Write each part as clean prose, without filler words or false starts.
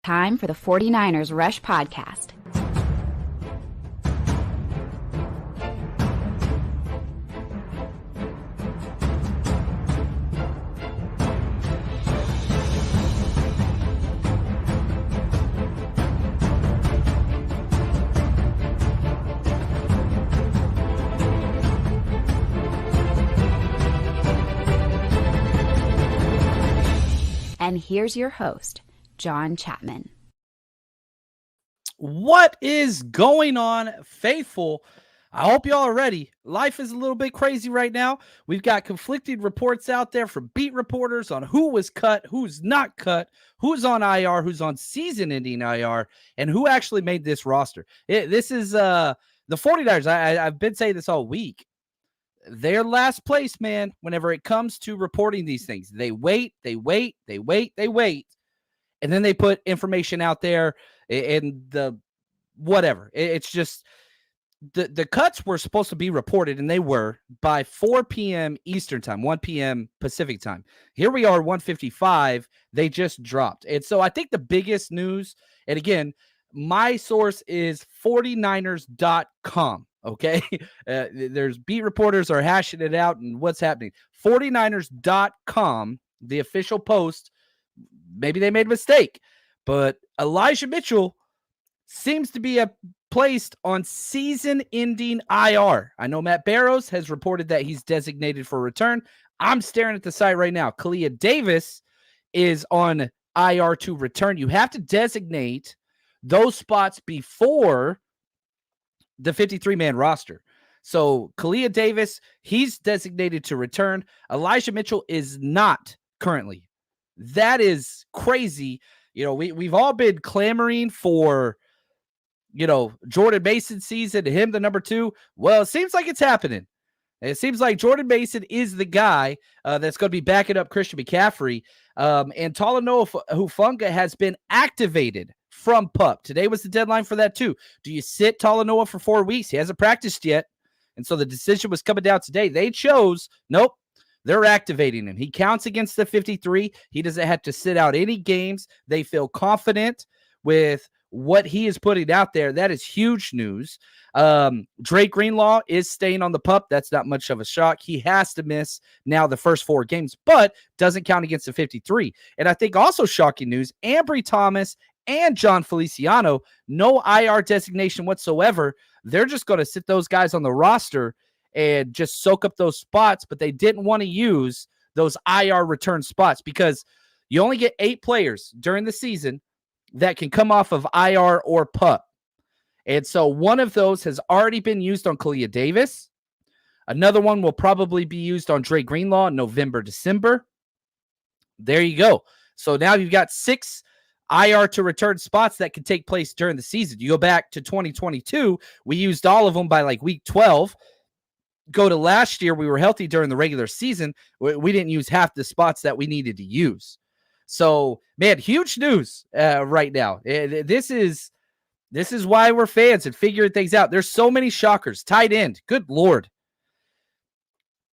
Time for the 49ers Rush Podcast. And here's your host, John Chapman. What is going on, faithful? I hope y'all are ready. Life is a little bit crazy right now. We've got conflicting reports out there from beat reporters on who was cut, who's not cut, who's on IR, who's on season-ending IR, and who actually made this roster. This is the 49ers. I've been saying this all week. They're last place, man, whenever it comes to reporting these things. They wait, and then they put information out there in the whatever. It's just the cuts were supposed to be reported, and they were by 4 p.m. Eastern time, 1 p.m. Pacific time. Here we are, 1:55. They just dropped. And so I think the biggest news, and again, my source is 49ers.com. Okay. There's beat reporters are hashing it out and what's happening. 49ers.com, the official post. Maybe they made a mistake, but Elijah Mitchell seems to be placed on season-ending IR. I know Matt Barrows has reported that he's designated for return. I'm staring at the site right now. Kalia Davis is on IR to return. You have to designate those spots before the 53-man roster. So Kalia Davis, he's designated to return. Elijah Mitchell is not currently. That is crazy. You know, we've all been clamoring for, you know, Jordan Mason's season, him the number 2. Well, it seems like it's happening. It seems like Jordan Mason is the guy that's going to be backing up Christian McCaffrey. And Talanoa Hufanga has been activated from PUP. Today was the deadline for that too. Do you sit Talanoa for 4 weeks? He hasn't practiced yet. And so the decision was coming down today. They chose, nope, they're activating him. He counts against the 53. He doesn't have to sit out any games. They feel confident with what he is putting out there. That is huge news. Drake Greenlaw is staying on the PUP. That's not much of a shock. He has to miss now the first 4 games, but doesn't count against the 53. And I think also shocking news, Ambry Thomas and John Feliciano, no IR designation whatsoever. They're just going to sit those guys on the roster and just soak up those spots, but they didn't want to use those IR return spots because you only get 8 players during the season that can come off of IR or PUP. And so one of those has already been used on Kalia Davis. Another one will probably be used on Drake Greenlaw in November, December. There you go. So now you've got 6 IR to return spots that can take place during the season. You go back to 2022, we used all of them by like week 12. Go to last year, we were healthy during the regular season. We didn't use half the spots that we needed to use. So, man, huge news right now. This is why we're fans and figuring things out. There's so many shockers. Tight end, good Lord.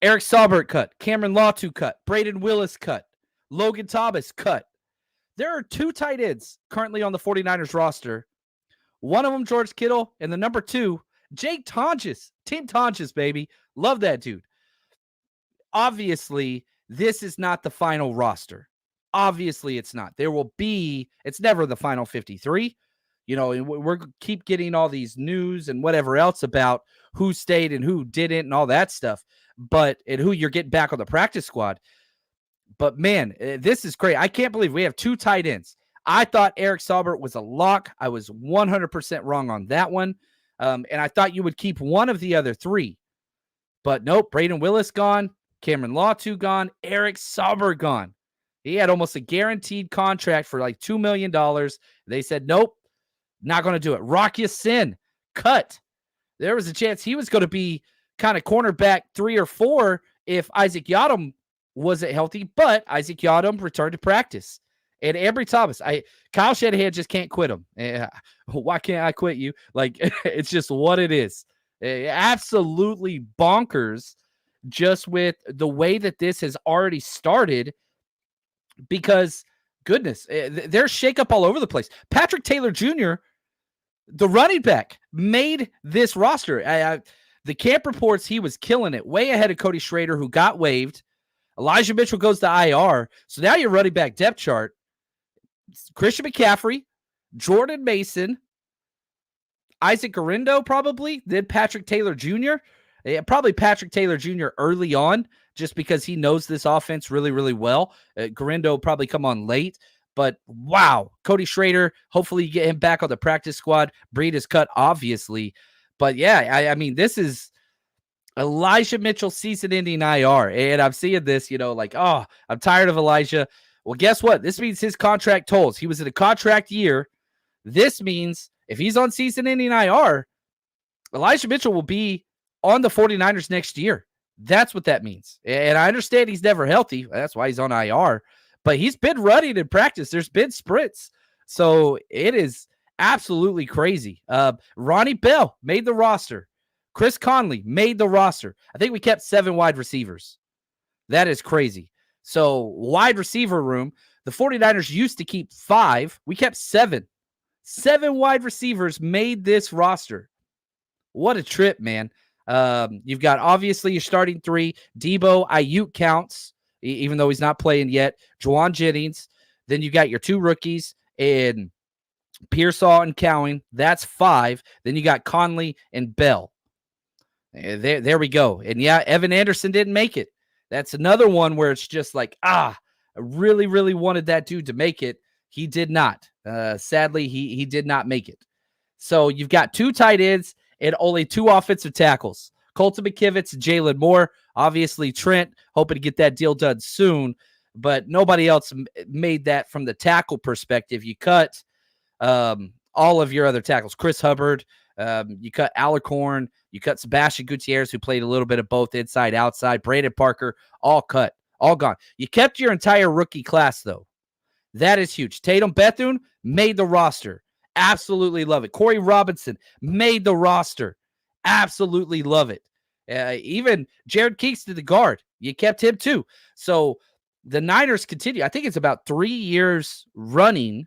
Eric Saubert cut. Cameron Latu cut. Braden Willis cut. Logan Thomas cut. There are 2 tight ends currently on the 49ers roster. One of them, George Kittle, and the number 2, Jake Tonjes. Team Tonjes, baby. Love that dude. Obviously, this is not the final roster. Obviously, it's not. It's never the final 53. You know, we're keep getting all these news and whatever else about who stayed and who didn't and all that stuff, and who you're getting back on the practice squad. But, man, this is great. I can't believe we have 2 tight ends. I thought Eric Saubert was a lock. I was 100% wrong on that one. And I thought you would keep one of the other 3. But, nope, Braden Willis gone. Cameron Latu gone. Eric Saubert gone. He had almost a guaranteed contract for like $2 million. They said, nope, not going to do it. Rock Ya-Sin, cut. There was a chance he was going to be kind of cornerback 3 or 4 if Isaac Yiadom wasn't healthy, but Isaac Yiadom returned to practice. And Ambry Thomas, Kyle Shanahan just can't quit him. Why can't I quit you? Like, it's just what it is. Absolutely bonkers just with the way that this has already started, because goodness, there's shakeup all over the place. Patrick Taylor Jr., the running back, made this roster. The camp reports he was killing it, way ahead of Cody Schrader, who got waived. Elijah Mitchell goes to IR. So now your running back depth chart, Christian McCaffrey, Jordan Mason, Isaac Garindo probably, then Patrick Taylor Jr. Probably Patrick Taylor Jr. early on, just because he knows this offense really, really well. Garindo probably come on late. But wow, Cody Schrader, hopefully you get him back on the practice squad. Breed is cut, obviously. But yeah, I mean, this is Elijah Mitchell season-ending IR. And I'm seeing this, I'm tired of Elijah. Well, guess what? This means his contract tolls. He was in a contract year. This means if he's on season-ending IR, Elijah Mitchell will be on the 49ers next year. That's what that means. And I understand he's never healthy. That's why he's on IR. But he's been running in practice. There's been sprints. So it is absolutely crazy. Ronnie Bell made the roster. Chris Conley made the roster. I think we kept 7 wide receivers. That is crazy. So wide receiver room, the 49ers used to keep 5. We kept 7. 7 wide receivers made this roster. What a trip, man. You've got obviously your starting 3. Debo, Ayuk counts, even though he's not playing yet. Juwan Jennings. Then you got your 2 rookies in Pearsall and Cowan. That's 5. Then you got Conley and Bell. There we go. And yeah, Evan Anderson didn't make it. That's another one where it's just like, I really, really wanted that dude to make it. He did not. Sadly, he did not make it. So you've got 2 tight ends and only 2 offensive tackles. Colton McKivitz, Jalen Moore, obviously Trent, hoping to get that deal done soon, but nobody else made that from the tackle perspective. You cut all of your other tackles. Chris Hubbard, you cut Alarcorn, you cut Sebastian Gutierrez, who played a little bit of both inside, outside. Brandon Parker, all cut, all gone. You kept your entire rookie class, though. That is huge. Tatum Bethune made the roster. Absolutely love it. Corey Robinson made the roster. Absolutely love it. Even Jared Kingston, the guard, you kept him too. So the Niners continue. I think it's about 3 years running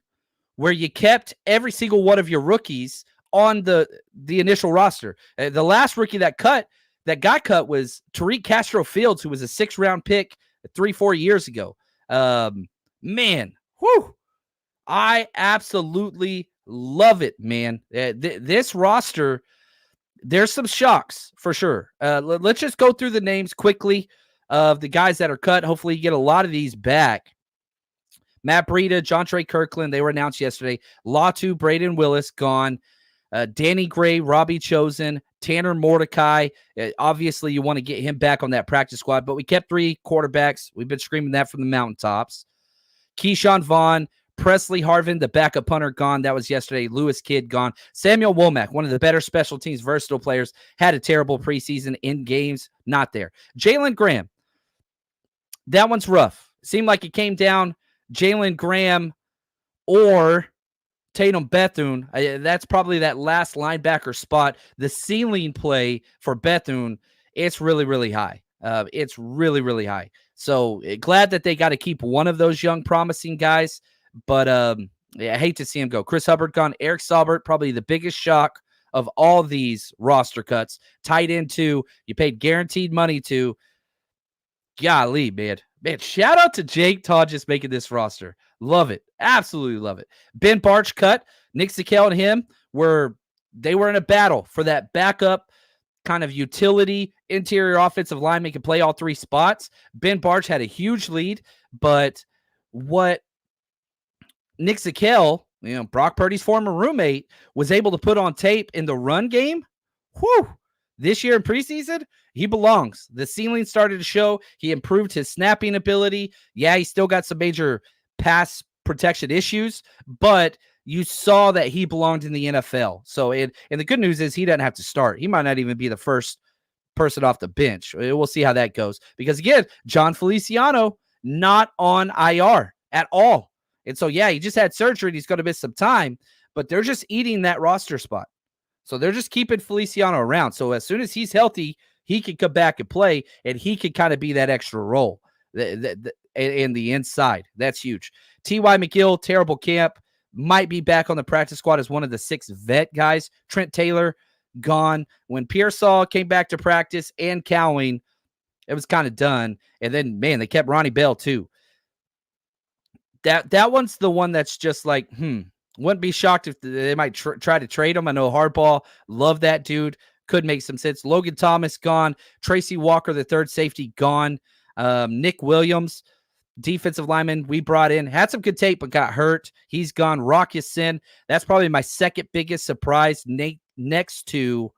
where you kept every single one of your rookies on the initial roster. The last rookie that got cut was Tariq Castro Fields, who was a 6th-round pick 3-4 years ago. Man, whew, I absolutely love it, man. This roster, there's some shocks for sure. Let's just go through the names quickly of the guys that are cut. Hopefully you get a lot of these back. Matt Breida, John Trey Kirkland, they were announced yesterday. Latu, Braden Willis, gone. Danny Gray, Robbie Chosen, Tanner Mordecai. Obviously, you want to get him back on that practice squad, but we kept 3 quarterbacks. We've been screaming that from the mountaintops. Keyshawn Vaughn, Presley Harvin, the backup punter, gone. That was yesterday. Lewis Kidd, gone. Samuel Womack, one of the better special teams, versatile players, had a terrible preseason in games. Not there. Jalen Graham, that one's rough. Seemed like it came down Jalen Graham or Tatum Bethune. That's probably that last linebacker spot. The ceiling play for Bethune, it's really, really high. It's really, really high. So glad that they got to keep one of those young, promising guys. But I hate to see him go. Chris Hubbard gone. Eric Saubert, probably the biggest shock of all these roster cuts. Tight end too. You paid guaranteed money to. Golly, man. Man, shout out to Jake Todd just making this roster. Love it. Absolutely love it. Ben Barch cut. Nick Zakel and him were in a battle for that backup kind of utility interior offensive lineman can play all 3 spots. Ben Barch had a huge lead, but what Nick Zakel, Brock Purdy's former roommate, was able to put on tape in the run game, this year in preseason, he belongs. The ceiling started to show. He improved his snapping ability. Yeah, he still got some major pass protection issues, but you saw that he belonged in the NFL. So, and the good news is he doesn't have to start. He might not even be the first person off the bench. We'll see how that goes. Because, again, John Feliciano, not on IR at all. And so, yeah, he just had surgery and he's going to miss some time, but they're just eating that roster spot. So they're just keeping Feliciano around. So as soon as he's healthy, he can come back and play, and he can kind of be that extra role. and the inside. That's huge. T.Y. McGill, terrible camp. Might be back on the practice squad as one of the 6 vet guys. Trent Taylor, gone. When Pearsall came back to practice and Cowing, it was kind of done. And then, man, they kept Ronnie Bell too. That one's the one that's just like, wouldn't be shocked if they might try to trade him. I know Hardball, love that dude. Could make some sense. Logan Thomas, gone. Tracy Walker, the third safety, gone. Nick Williams, defensive lineman, we brought in. Had some good tape, but got hurt. He's gone. Rock Ya-Sin, that's probably my second biggest surprise next to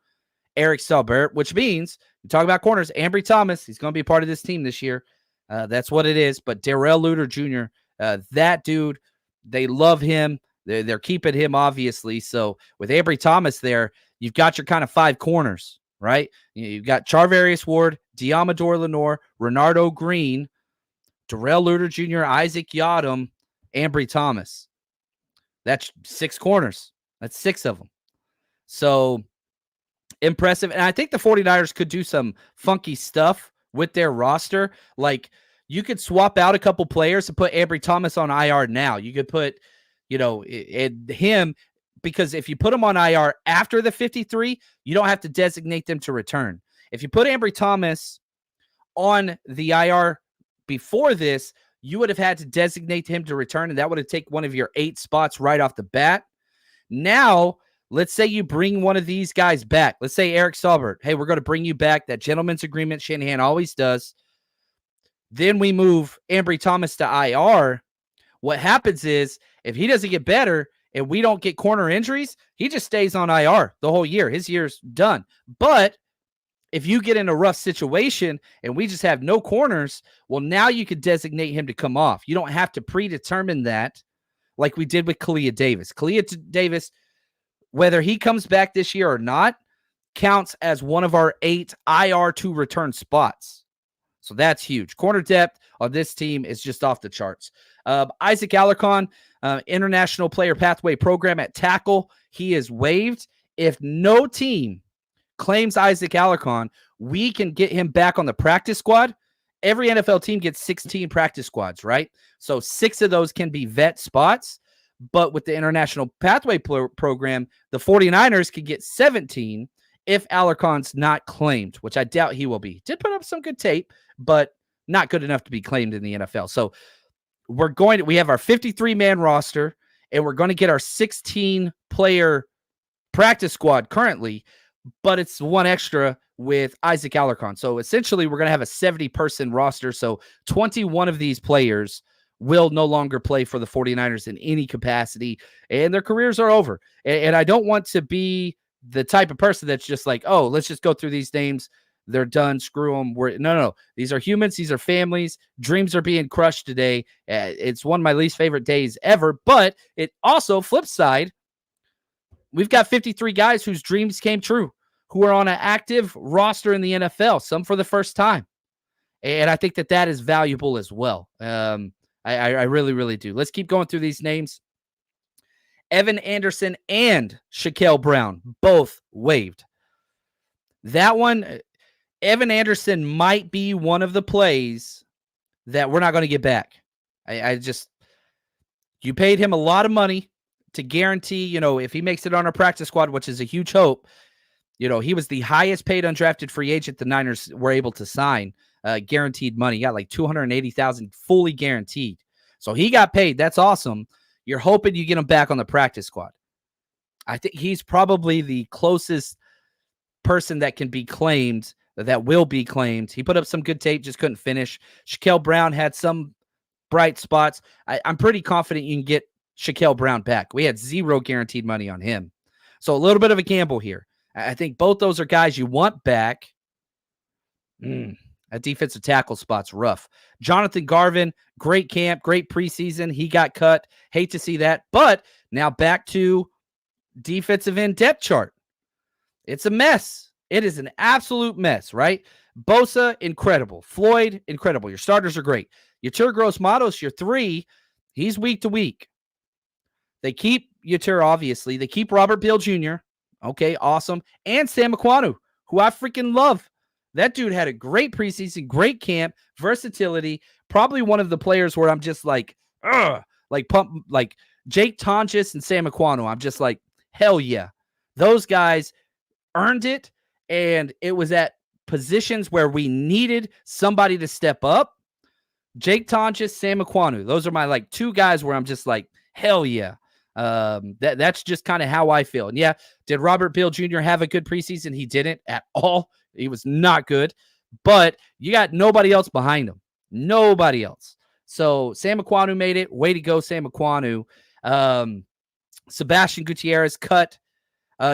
Eric Saubert, which means, you talk about corners, Ambry Thomas, he's going to be a part of this team this year. That's what it is. But Darrell Luter Jr., that dude, they love him. They're keeping him, obviously. So with Ambry Thomas there, you've got your kind of 5 corners, right? You've got Charvarius Ward, Diamador Lenore, Renardo Green, Darrell Luter Jr., Isaac Yadam, Ambry Thomas. That's 6 corners. That's 6 of them. So impressive. And I think the 49ers could do some funky stuff with their roster. Like, you could swap out a couple players and put Ambry Thomas on IR now. You could put, him, because if you put him on IR after the 53, you don't have to designate them to return. If you put Ambry Thomas on the IR before this, you would have had to designate him to return, and that would have taken one of your 8 spots right off the bat. Now, let's say you bring one of these guys back. Let's say Eric Saubert. Hey, we're going to bring you back. That gentleman's agreement Shanahan always does. Then we move Ambry Thomas to IR. What happens is, if he doesn't get better and we don't get corner injuries, he just stays on IR the whole year. His year's done. But if you get in a rough situation and we just have no corners, well, now you could designate him to come off. You don't have to predetermine that like we did with Kalia Davis. Kalia Davis, whether he comes back this year or not, counts as one of our 8 IR to return spots. So that's huge. Corner depth on this team is just off the charts. Isaac Alarcon, International Player Pathway Program at tackle. He is waived. If no team claims Isaac Alarcon, we can get him back on the practice squad. Every NFL team gets 16 practice squads, right? So 6 of those can be vet spots. But with the International Pathway Program, the 49ers could get 17 if Alarcon's not claimed, which I doubt he will be. Did put up some good tape, but not good enough to be claimed in the NFL. So we have our 53-man roster, and we're going to get our 16-player practice squad currently, but it's 1 extra with Isaac Alarcon. So essentially, we're going to have a 70-person roster. So 21 of these players will no longer play for the 49ers in any capacity, and their careers are over. And I don't want to be the type of person that's just like, oh, let's just go through these names. They're done. Screw them. No. These are humans. These are families. Dreams are being crushed today. It's one of my least favorite days ever, but it also, flip side, we've got 53 guys whose dreams came true, who are on an active roster in the NFL, some for the first time. And I think that is valuable as well. I really, really do. Let's keep going through these names. Evan Anderson and Shaquille Brown, both waived. That one, Evan Anderson might be one of the plays that we're not going to get back. You paid him a lot of money to guarantee, if he makes it on our practice squad, which is a huge hope, he was the highest paid undrafted free agent the Niners were able to sign, guaranteed money. He got like $280,000 fully guaranteed. So he got paid. That's awesome. You're hoping you get him back on the practice squad. I think he's probably the closest person that can be claimed, that will be claimed. He put up some good tape, just couldn't finish. Shaquille Brown had some bright spots. I'm pretty confident you can get Shaquille Brown back. We had 0 guaranteed money on him. So a little bit of a gamble here. I think both those are guys you want back. A defensive tackle spot's rough. Jonathan Garvin, great camp, great preseason. He got cut. Hate to see that. But now back to defensive end depth chart. It's a mess. It is an absolute mess, right? Bosa, incredible. Floyd, incredible. Your starters are great. Yetur Gross-Matos, your 3, he's week to week. They keep Yetur, obviously. They keep Robert Beal Jr. Okay, awesome. And Sam Ekwonu, who I freaking love. That dude had a great preseason, great camp, versatility, probably one of the players where I'm just like, ugh, like pump, like Jake Tonjes and Sam Aquano. I'm just like, hell yeah. Those guys earned it. And it was at positions where we needed somebody to step up. Jake Tonjes, Sam Aquanu. Those are my like two guys where I'm just like, hell yeah. That's just kind of how I feel. And yeah, did Robert Beal Jr. have a good preseason? He didn't at all. He was not good. But you got nobody else behind him. Nobody else. So Sam Aquanu made it. Way to go, Sam Aquanu. Sebastian Gutierrez cut.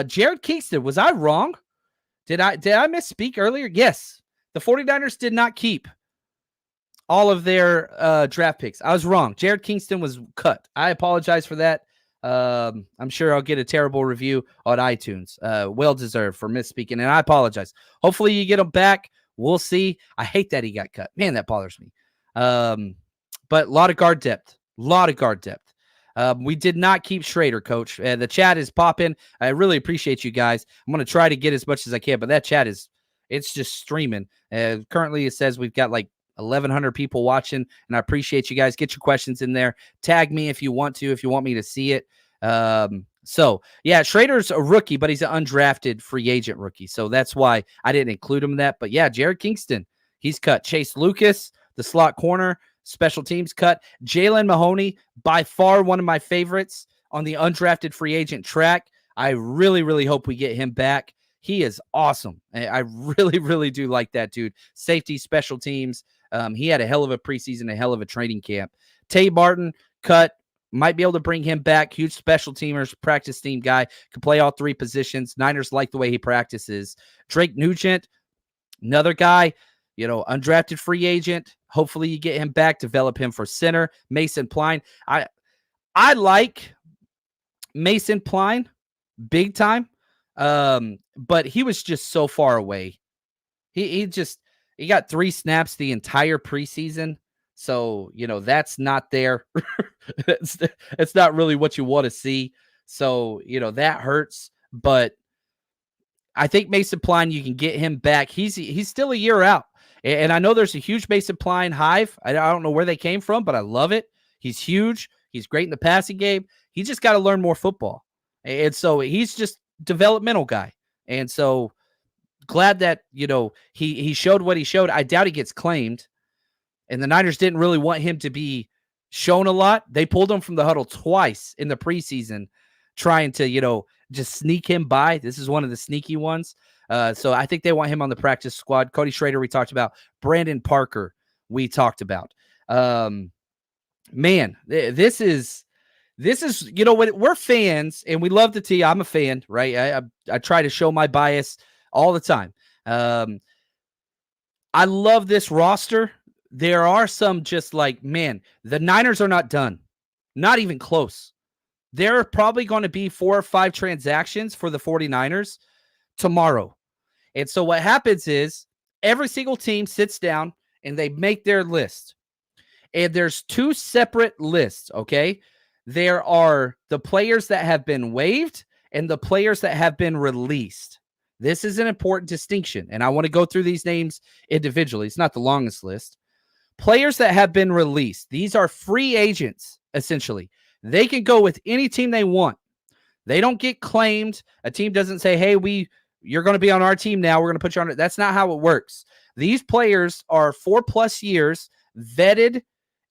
Jared Kingston, was I wrong? Did I misspeak earlier? Yes. The 49ers did not keep all of their draft picks. I was wrong. Jared Kingston was cut. I apologize for that. I'm sure I'll get a terrible review on iTunes. Well deserved for misspeaking, and I apologize. Hopefully you get him back. We'll see. I hate that he got cut. Man, that bothers me. But a lot of guard depth. We did not keep Schrader, Coach. The chat is popping. I really appreciate you guys. I'm going to try to get as much as I can, but that chat it's just streaming. Currently, it says we've got like 1,100 people watching, and I appreciate you guys. Get your questions in there. Tag me if you want me to see it. So, yeah, Schrader's a rookie, but he's an undrafted free agent rookie. So that's why I didn't include him in that. But, yeah, Jared Kingston, he's cut. Chase Lucas, the slot corner, special teams cut. Jalen Mahoney, by far one of my favorites on the undrafted free agent track. I really, really hope we get him back. He is awesome. I really, really do like that dude. Safety, special teams. He had a hell of a preseason, a hell of a training camp. Tay Barton, cut. Might be able to bring him back. Huge special teamers, practice team guy. Can play all three positions. Niners like the way he practices. Drake Nugent, another guy, undrafted free agent. Hopefully you get him back, develop him for center. Mason Pline. I like Mason Pline big time, but he was just so far away. He got 3 snaps the entire preseason. So, that's not there. it's not really what you want to see. So, that hurts. But I think Mason Pline, you can get him back. He's still a year out. And I know there's a huge Mason Pline hive. I don't know where they came from, but I love it. He's huge. He's great in the passing game. He just got to learn more football. And so he's just developmental guy. And so glad that, he showed what he showed. I doubt he gets claimed. And the Niners didn't really want him to be shown a lot. They pulled him from the huddle twice in the preseason, trying to, just sneak him by. This is one of the sneaky ones. So I think they want him on the practice squad. Cody Schrader, we talked about. Brandon Parker, we talked about. Man, this is, we're fans and we love the T. I'm a fan, right? I try to show my bias all the time. I love this roster. There are some just like, man, the Niners are not done. Not even close. There are probably going to be 4 or 5 transactions for the 49ers tomorrow. And so what happens is every single team sits down and they make their list. And there's 2 separate lists, okay? There are the players that have been waived and the players that have been released. This is an important distinction, and I want to go through these names individually. It's not the longest list. Players that have been released. These are free agents, essentially. They can go with any team they want. They don't get claimed. A team doesn't say, hey, you're going to be on our team now. We're going to put you on it. That's not how it works. These players are 4+ years vetted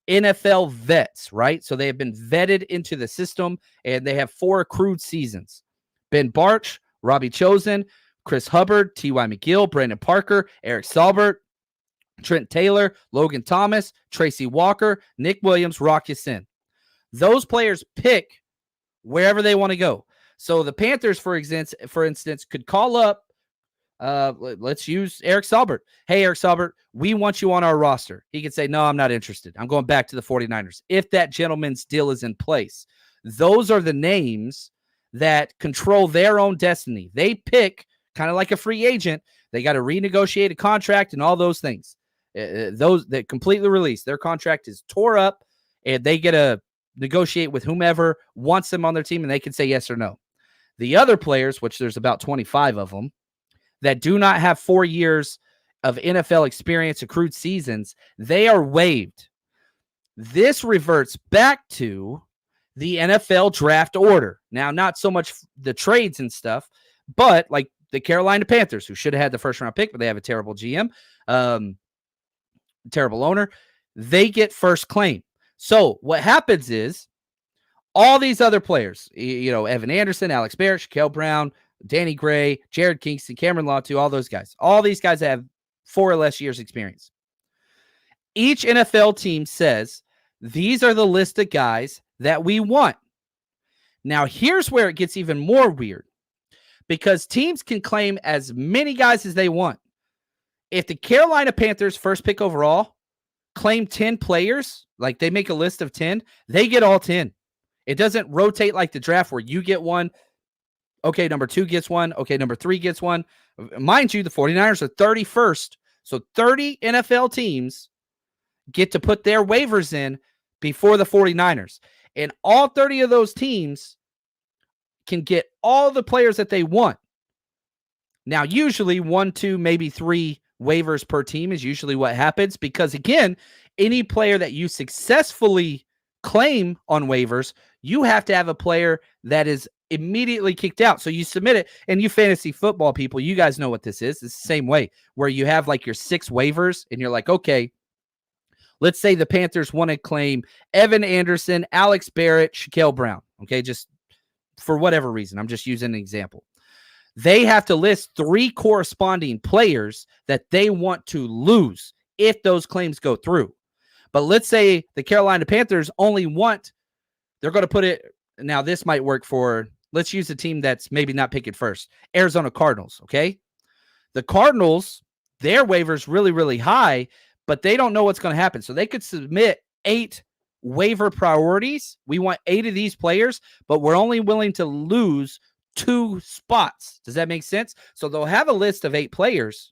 NFL vets, right? So they have been vetted into the system, and they have 4 accrued seasons. Ben Barch, Robbie Chosen, Chris Hubbard, T.Y. McGill, Brandon Parker, Eric Saubert, Trent Taylor, Logan Thomas, Tracy Walker, Nick Williams, Rock Ya-Sin. Those players pick wherever they want to go. So the Panthers, for instance, could call up, let's use Eric Saubert. Hey, Eric Saubert, we want you on our roster. He could say, no, I'm not interested. I'm going back to the 49ers. If that gentleman's deal is in place. Those are the names that control their own destiny. They pick, kind of like a free agent. They got to renegotiate a contract and all those things. Those that completely released, their contract is tore up, and they get to negotiate with whomever wants them on their team, and they can say yes or no. The other players, which there's about 25 of them, that do not have 4 years of NFL experience, accrued seasons, they are waived. This reverts back to the NFL draft order. Now, not so much the trades and stuff, but like the Carolina Panthers, who should have had the first round pick, but they have a terrible GM, terrible owner. They get first claim. So what happens is all these other players, Evan Anderson, Alex Barrett, Shaquille Brown, Danny Gray, Jared Kingston, Cameron Latu, all those guys. All these guys have 4 or less years experience. Each NFL team says, these are the list of guys that we want. Now, here's where it gets even more weird, because teams can claim as many guys as they want. If the Carolina Panthers, first pick overall, claim 10 players, like they make a list of 10, they get all 10. It doesn't rotate like the draft where you get one. Okay, number 2 gets one. Okay, number 3 gets one. Mind you, the 49ers are 31st. So 30 NFL teams get to put their waivers in before the 49ers. And all 30 of those teams can get all the players that they want. Now, usually 1, 2, maybe 3 waivers per team is usually what happens, because, again, any player that you successfully claim on waivers, you have to have a player that is immediately kicked out. So you submit it, and you fantasy football people, you guys know what this is. It's the same way, where you have like your 6 waivers, and you're like, okay, let's say the Panthers want to claim Evan Anderson, Alex Barrett, Shaquille Brown. Okay, just for whatever reason. I'm just using an example. They have to list 3 corresponding players that they want to lose if those claims go through. But let's say the Carolina Panthers only want, they're going to put it, now this might work for, let's use a team that's maybe not picking first, Arizona Cardinals, okay? The Cardinals, their waiver's really, really high, but they don't know what's going to happen. So they could submit 8 waiver priorities. We want 8 of these players, but we're only willing to lose 2 spots. Does that make sense? So they'll have a list of 8 players,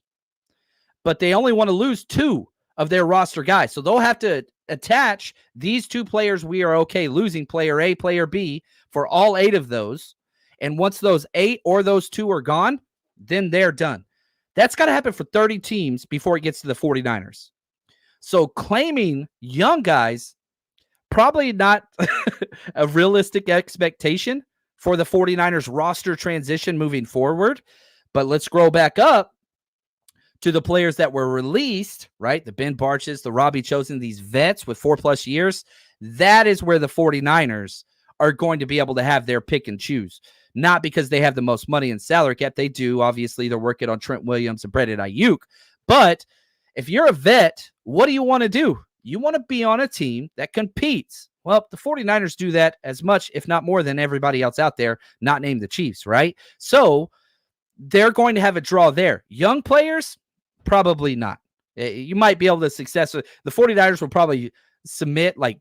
but they only want to lose 2 of their roster guys. So they'll have to attach these 2 players we are okay losing, player A, player B, for all 8 of those. And once those 8 or those 2 are gone, then they're done. That's got to happen for 30 teams before it gets to the 49ers. So claiming young guys, probably not a realistic expectation for the 49ers roster transition moving forward. But let's scroll back up to the players that were released, right? The Ben Barches, the Robbie Chosen, these vets with 4+ years. That is where the 49ers are going to be able to have their pick and choose. Not because they have the most money in salary cap. They do. Obviously, they're working on Trent Williams and Brandon Ayuk. But if you're a vet, what do you want to do? You want to be on a team that competes. Well, the 49ers do that as much, if not more, than everybody else out there, not named the Chiefs, right? So they're going to have a draw there. Young players, probably not. You might be able to successfully. The 49ers will probably submit like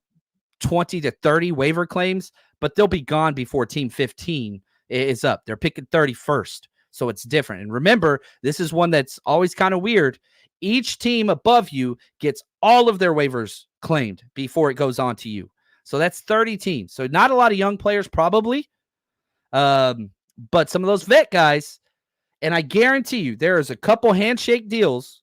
20 to 30 waiver claims, but they'll be gone before team 15 is up. They're picking 31st, so it's different. And remember, this is one that's always kind of weird. Each team above you gets all of their waivers claimed before it goes on to you. So that's 30 teams. So not a lot of young players probably, but some of those vet guys, and I guarantee you there is a couple handshake deals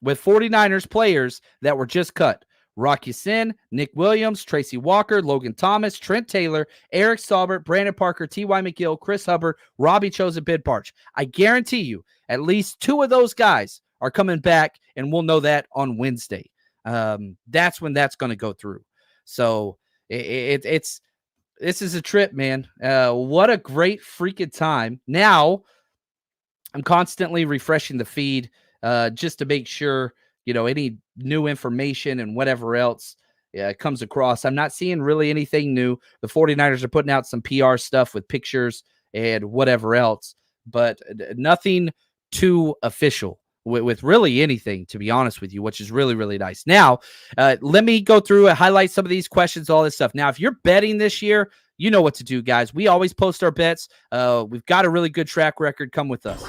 with 49ers players that were just cut. Rock Ya-Sin, Nick Williams, Tracy Walker, Logan Thomas, Trent Taylor, Eric Saubert, Brandon Parker, T.Y. McGill, Chris Hubbard, Robbie Chosen, Ben Barch. I guarantee you at least 2 of those guys are coming back, and we'll know that on Wednesday. That's when that's going to go through. So this is a trip, man. What a great freaking time. Now I'm constantly refreshing the feed just to make sure, any new information and whatever else comes across. I'm not seeing really anything new. The 49ers are putting out some PR stuff with pictures and whatever else, but nothing too official with really anything, to be honest with you, which is really, really nice. Now, let me go through and highlight some of these questions, all this stuff. Now, if you're betting this year, you know what to do, guys. We always post our bets. We've got a really good track record. Come with us.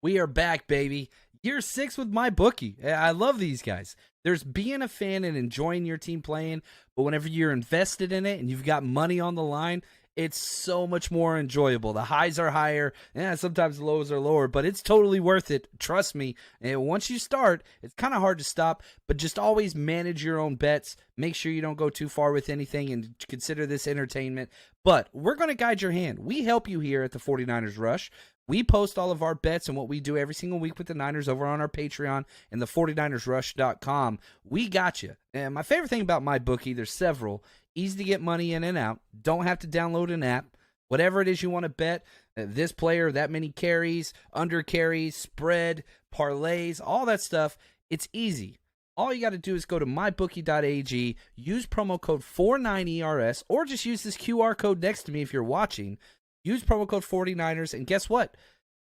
We are back, baby. Year 6 with my bookie. I love these guys. There's being a fan and enjoying your team playing, but whenever you're invested in it and you've got money on the line, It's so much more enjoyable. The highs are higher, and sometimes the lows are lower, but it's totally worth it. Trust me. And once you start, it's kind of hard to stop, but just always manage your own bets. Make sure you don't go too far with anything and consider this entertainment. But we're going to guide your hand. We help you here at the 49ers Rush. We post all of our bets and what we do every single week with the Niners over on our Patreon and the 49ersrush.com. We got you. And my favorite thing about my bookie, there's several. Easy to get money in and out. Don't have to download an app. Whatever it is you want to bet, this player, that many carries, under carries, spread, parlays, all that stuff, it's easy. All you got to do is go to mybookie.ag, use promo code 49ERS, or just use this QR code next to me if you're watching. Use promo code 49ers, and guess what?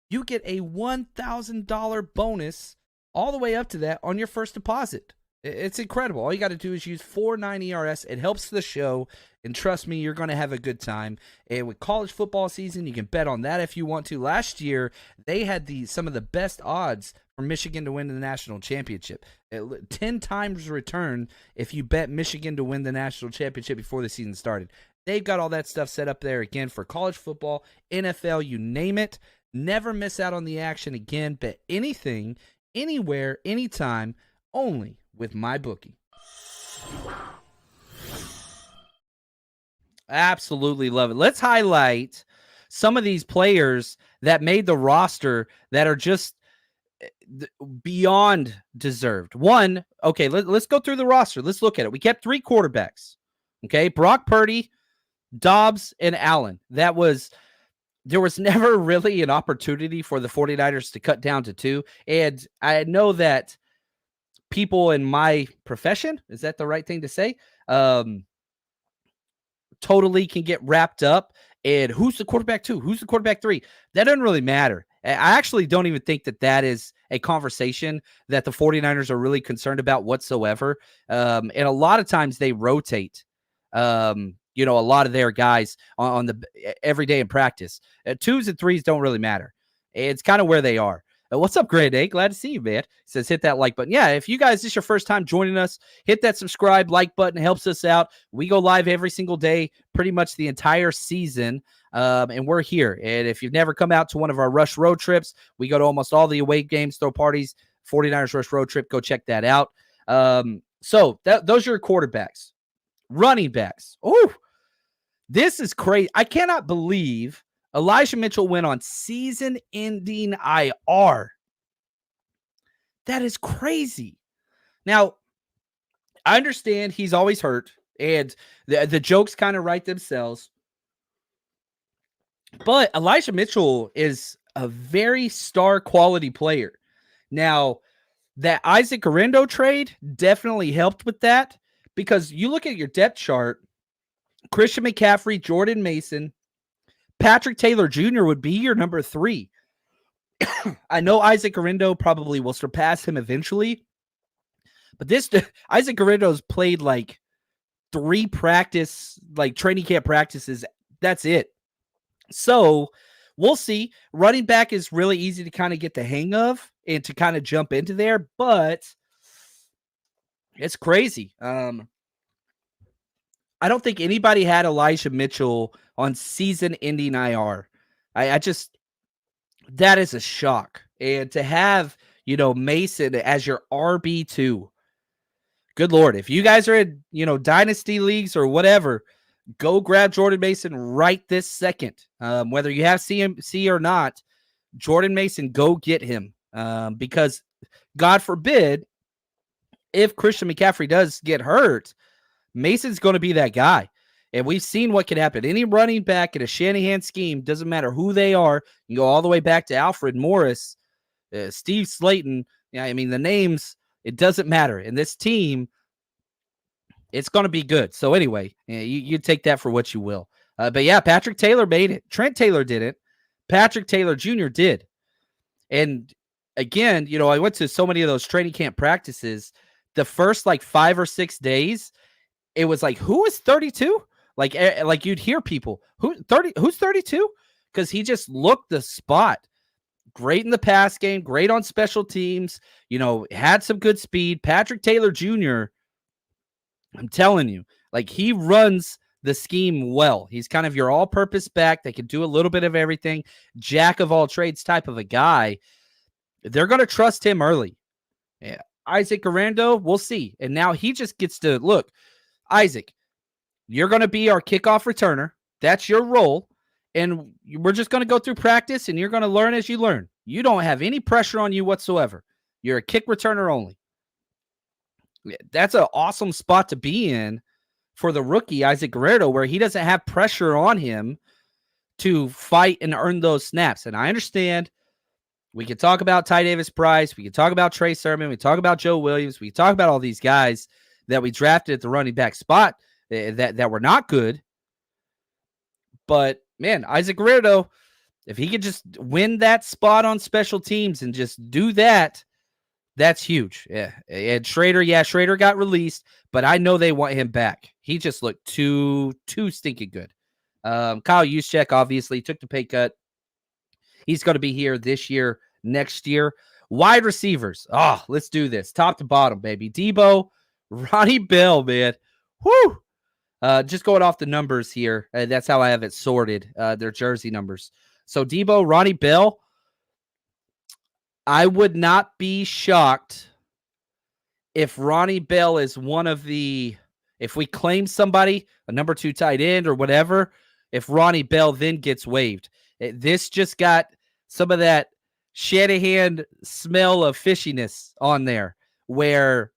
You get a $1,000 bonus all the way up to that on your first deposit. It's incredible. All you got to do is use 49ERS. It helps the show, and trust me, you're going to have a good time. And with college football season, you can bet on that if you want to. Last year, they had some of the best odds for Michigan to win the national championship. 10 times return if you bet Michigan to win the national championship before the season started. They've got all that stuff set up there again for college football, NFL, you name it. Never miss out on the action again. Bet anything, anywhere, anytime, only with MyBookie. Absolutely love it. Let's highlight some of these players that made the roster that are just beyond deserved. One, okay, let's go through the roster. Let's look at it. We kept 3 quarterbacks. Okay, Brock Purdy, Dobbs, and Allen. There was never really an opportunity for the 49ers to cut down to 2. And I know that people in my profession, is that the right thing to say? Totally can get wrapped up in who's the quarterback 2, who's the quarterback 3. That doesn't really matter. I actually don't even think that is a conversation that the 49ers are really concerned about whatsoever. And a lot of times they rotate, a lot of their guys on the every day in practice. 2s and 3s don't really matter. It's kind of where they are. What's up, Grant A? Glad to see you, man. He says, hit that like button. Yeah, if you guys, this is your first time joining us, hit that subscribe, like button. It helps us out. We go live every single day, pretty much the entire season, and we're here. And if you've never come out to one of our Rush road trips, we go to almost all the away games, throw parties, 49ers Rush road trip. Go check that out. So those are your quarterbacks. Running backs. Oh, this is crazy. I cannot believe Elijah Mitchell went on season-ending IR. That is crazy. Now, I understand he's always hurt, and the jokes kind of write themselves. But Elijah Mitchell is a very star quality player. Now, that Isaac Guerendo trade definitely helped with that, because you look at your depth chart, Christian McCaffrey, Jordan Mason, Patrick Taylor Jr. would be your number 3. I know Isaac Guerendo probably will surpass him eventually, but Isaac Guerendo's played like 3 training camp practices. That's it. So we'll see. Running back is really easy to kind of get the hang of and to kind of jump into there, but it's crazy. I don't think anybody had Elijah Mitchell on season-ending IR. That is a shock. And to have, Mason as your RB2, good Lord, if you guys are in, dynasty leagues or whatever, go grab Jordan Mason right this second. Whether you have CMC or not, Jordan Mason, go get him. Because God forbid, if Christian McCaffrey does get hurt, Mason's going to be that guy. And we've seen what can happen. Any running back in a Shanahan scheme, doesn't matter who they are. You go all the way back to Alfred Morris, Steve Slayton. The names, it doesn't matter. In this team, it's going to be good. So anyway, you take that for what you will. But yeah, Patrick Taylor made it. Trent Taylor didn't. Patrick Taylor Jr. did. And again, I went to so many of those training camp practices. The first 5 or 6 days, it was like, who is 32? Like you'd hear people, who's 32? Because he just looked the spot. Great in the pass game, great on special teams, had some good speed. Patrick Taylor Jr., I'm telling you, he runs the scheme well. He's kind of your all-purpose back that can do a little bit of everything, jack of all trades type of a guy. They're going to trust him early. Yeah. Isaac Arando, we'll see. And now he just gets to look, Isaac, you're going to be our kickoff returner. That's your role. And we're just going to go through practice and you're going to learn as you learn. You don't have any pressure on you whatsoever. You're a kick returner only. That's an awesome spot to be in for the rookie, Isaac Guerrero, where he doesn't have pressure on him to fight and earn those snaps. And I understand we can talk about Ty Davis-Price. We can talk about Trey Sermon. We talk about Joe Williams. We can talk about all these guys that we drafted at the running back spot that were not good. But, man, Isaac Guerrero, if he could just win that spot on special teams and just do that, that's huge. Yeah. And Schrader got released, but I know they want him back. He just looked too stinking good. Kyle Juszczyk obviously took the pay cut. He's going to be here this year, next year. Wide receivers. Oh, let's do this. Top to bottom, baby. Debo, Ronnie Bell, man. Whoo! Just going off the numbers here. That's how I have it sorted, their jersey numbers. So Debo, Ronnie Bell, I would not be shocked if Ronnie Bell is one of the, if we claim somebody, a number 2 tight end or whatever, if Ronnie Bell then gets waived. This just got some of that Shanahan smell of fishiness on there where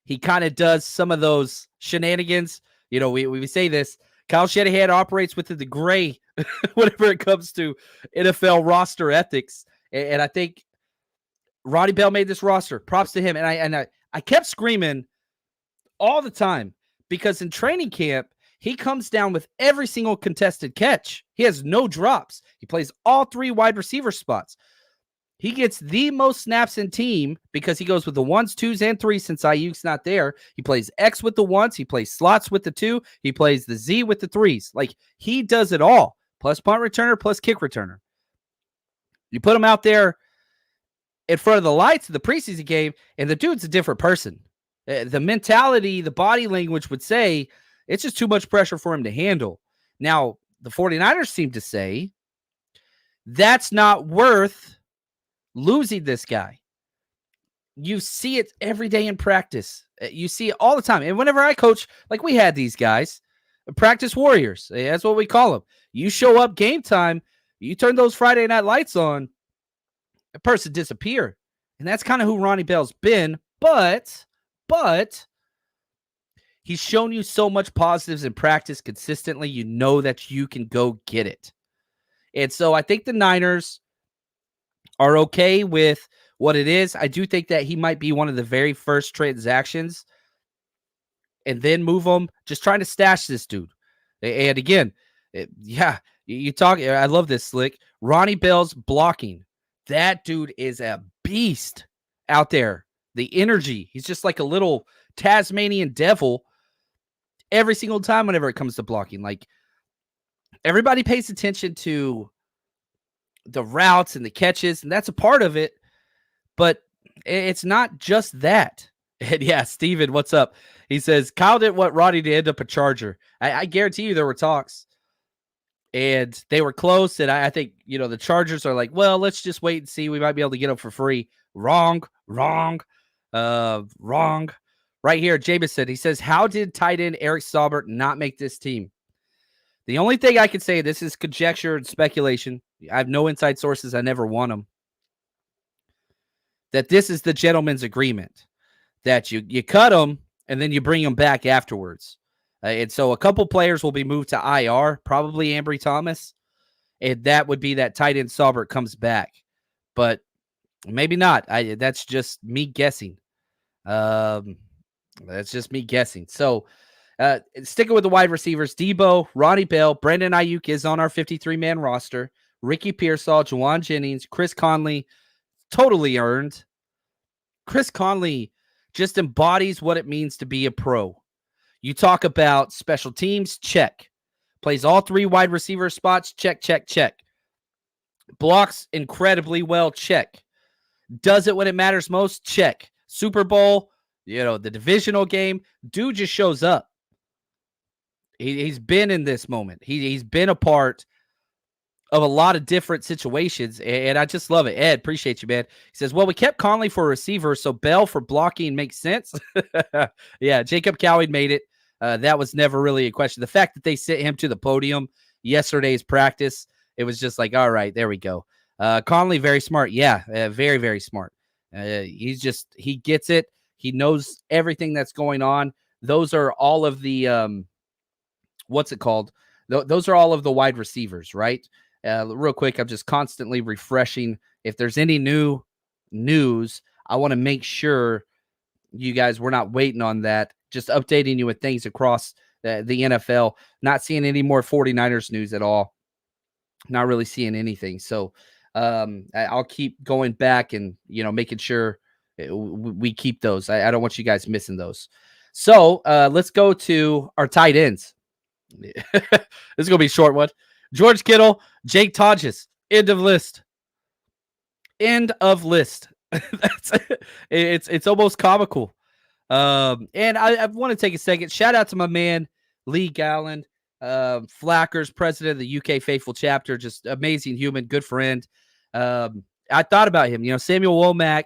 he kind of does some of those shenanigans. You know, we say this, Kyle Shanahan operates with the gray whenever it comes to NFL roster ethics. And I think Ronnie Bell made this roster. Props to him. And I kept screaming all the time because in training camp, he comes down with every single contested catch. He has no drops. He plays all 3 wide receiver spots. He gets the most snaps in team because he goes with the 1s, 2s, and 3s since Ayuk's not there. He plays X with the 1s. He plays slots with the 2. He plays the Z with the 3s. Like, he does it all. Plus punt returner, plus kick returner. You put him out there in front of the lights of the preseason game, and the dude's a different person. The mentality, the body language would say it's just too much pressure for him to handle. Now, the 49ers seem to say that's not worth losing this guy. You see it every day in practice. You see it all the time. And whenever I coach, like we had these guys, practice warriors. That's what we call them. You show up game time, you turn those Friday night lights on, a person disappear. And that's kind of who Ronnie Bell's been. But he's shown you so much positives in practice consistently. You know that you can go get it. And so I think the Niners are okay with what it is. I do think that he might be one of the very first transactions and then move him, just trying to stash this dude. And again, you talk, I love this, Slick. Ronnie Bell's blocking. That dude is a beast out there. The energy, he's just like a little Tasmanian devil every single time whenever it comes to blocking. Like, everybody pays attention to the routes and the catches, and that's a part of it, but it's not just that. And yeah, Steven, what's up? He says, Kyle didn't want Roddy to end up a Charger. I guarantee you there were talks, and they were close, and I think, the Chargers are like, well, let's just wait and see. We might be able to get him for free. Wrong. Right here, Jameson, he says, how did tight end Eric Saubert not make this team? The only thing I can say, this is conjecture and speculation. I have no inside sources. I never want them. That this is the gentleman's agreement. That you cut them and then you bring them back afterwards. And so a couple players will be moved to IR, probably Ambry Thomas. And that would be that tight end Saubert comes back. But maybe not. That's just me guessing. That's just me guessing. So, sticking with the wide receivers, Debo, Ronnie Bell, Brandon Ayuk is on our 53-man roster. Ricky Pearsall, Juwan Jennings, Chris Conley, totally earned. Chris Conley just embodies what it means to be a pro. You talk about special teams, check. Plays all 3 wide receiver spots, check. Blocks incredibly well, check. Does it when it matters most, check. Super Bowl, the divisional game, dude just shows up. He's been in this moment. He's been a part of a lot of different situations, and I just love it. Ed, appreciate you, man. He says, well, we kept Conley for a receiver, so Bell for blocking makes sense. Yeah, Jacob Coward made it. That was never really a question. The fact that they sent him to the podium yesterday's practice, it was just like, all right, there we go. Conley, very smart. Yeah, very, very smart. He gets it. He knows everything that's going on. Those are all of the, what's it called? Those are all of the wide receivers, right? Real quick, I'm just constantly refreshing. If there's any new news, I want to make sure you guys, we're not waiting on that. Just updating you with things across the NFL. Not seeing any more 49ers news at all. Not really seeing anything. So I'll keep going back and, making sure we keep those. I don't want you guys missing those. So let's go to our tight ends. This is going to be a short one. George Kittle, Jake Tonjes, end of list. End of list. It's almost comical. And I want to take a second. Shout out to my man, Lee Galland, Flackers, president of the UK Faithful Chapter. Just amazing human, good friend. I thought about him. Samuel Womack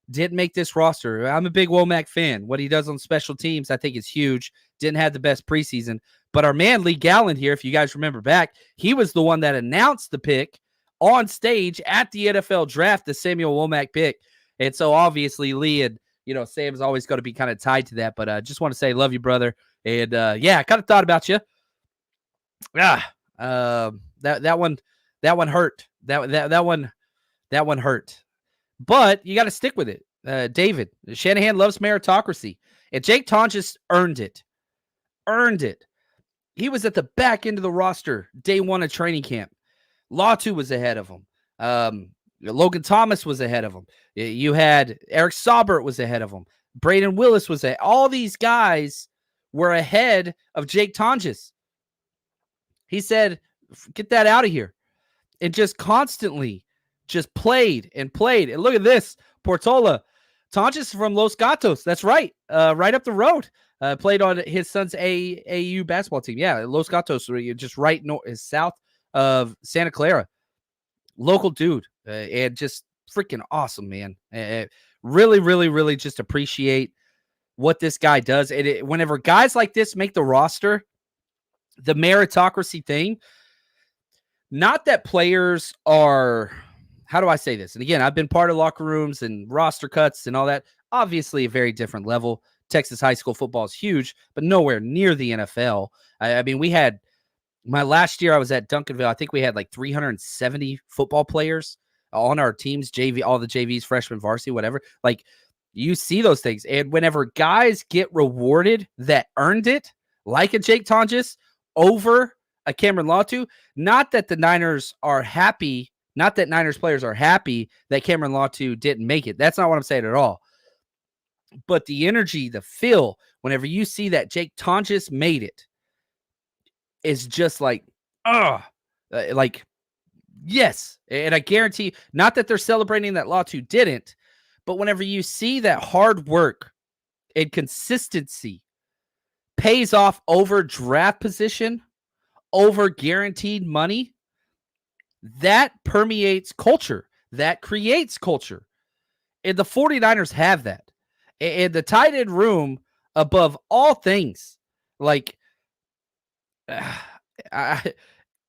didn't make this roster. I'm a big Womack fan. What he does on special teams, I think is huge. Didn't have the best preseason. But our man, Lee Galland here, if you guys remember back, he was the one that announced the pick on stage at the NFL draft, the Samuel Womack pick. And so obviously Lee and, Sam's always going to be kind of tied to that. But I just want to say, love you, brother. And yeah, I kind of thought about you. That one hurt. That one hurt. But you got to stick with it. David, Shanahan loves meritocracy. And Jake Tonjes earned it. He was at the back end of the roster day one of training camp. Latu was ahead of him. Logan Thomas was ahead of him. You had Eric Saubert was ahead of him. Braden Willis was ahead. All these guys were ahead of Jake Tonjes. He said, get that out of here. And just constantly just played. And look at this. Portola. Tonjes from Los Gatos. That's right. Right up the road. Played on his son's AAU basketball team. Yeah, Los Gatos, just right south of Santa Clara. Local dude. And just freaking awesome, man. Really, really, really just appreciate what this guy does. And whenever guys like this make the roster, the meritocracy thing, not that players are, how do I say this? And again, I've been part of locker rooms and roster cuts and all that. Obviously a very different level. Texas high school football is huge, but nowhere near the NFL. I mean, we had my last year I was at Duncanville. I think we had like 370 football players on our teams, JV, all the JVs, freshman, varsity, whatever. Like you see those things. And whenever guys get rewarded that earned it, like a Jake Tonjes over a Cameron Latu, not that the Niners are happy, not that Niners players are happy that Cameron Latu didn't make it. That's not what I'm saying at all. But the energy, the feel, whenever you see that Jake Tonjes made it, is just like, yes. And I guarantee, not that they're celebrating that Latu didn't, but whenever you see that hard work and consistency pays off over draft position, over guaranteed money, that permeates culture. That creates culture. And the 49ers have that. And the tight end room, above all things, like,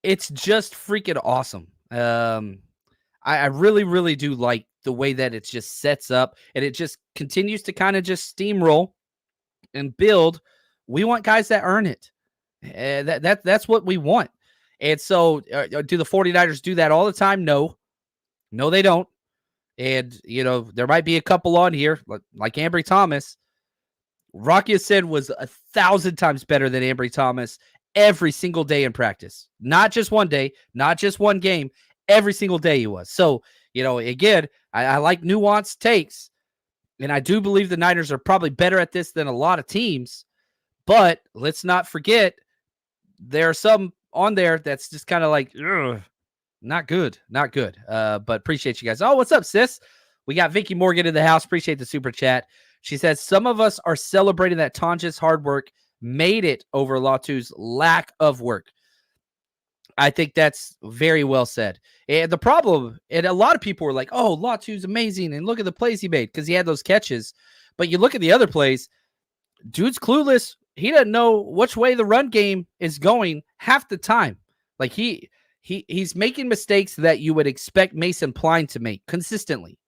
it's just freaking awesome. I really, really do like the way that it just sets up, and it just continues to kind of just steamroll and build. We want guys that earn it. That's what we want. And so do the 49ers do that all the time? No, they don't. And, there might be a couple on here, like Ambry Thomas. Rocky said was 1,000 times better than Ambry Thomas every single day in practice. Not just one day, not just one game. Every single day he was. So, again, I like nuanced takes. And I do believe the Niners are probably better at this than a lot of teams. But let's not forget, there are some on there that's just kind of like, not good. But appreciate you guys. Oh, what's up, sis? We got Vicky Morgan in the house. Appreciate the super chat. She says, some of us are celebrating that Tonjes hard work made it over Latu's lack of work. I think that's very well said. And the problem, and a lot of people were like, oh, Latu's amazing, and look at the plays he made because he had those catches. But you look at the other plays, dude's clueless. He doesn't know which way the run game is going half the time. Like he's making mistakes that you would expect Mason Pline to make consistently.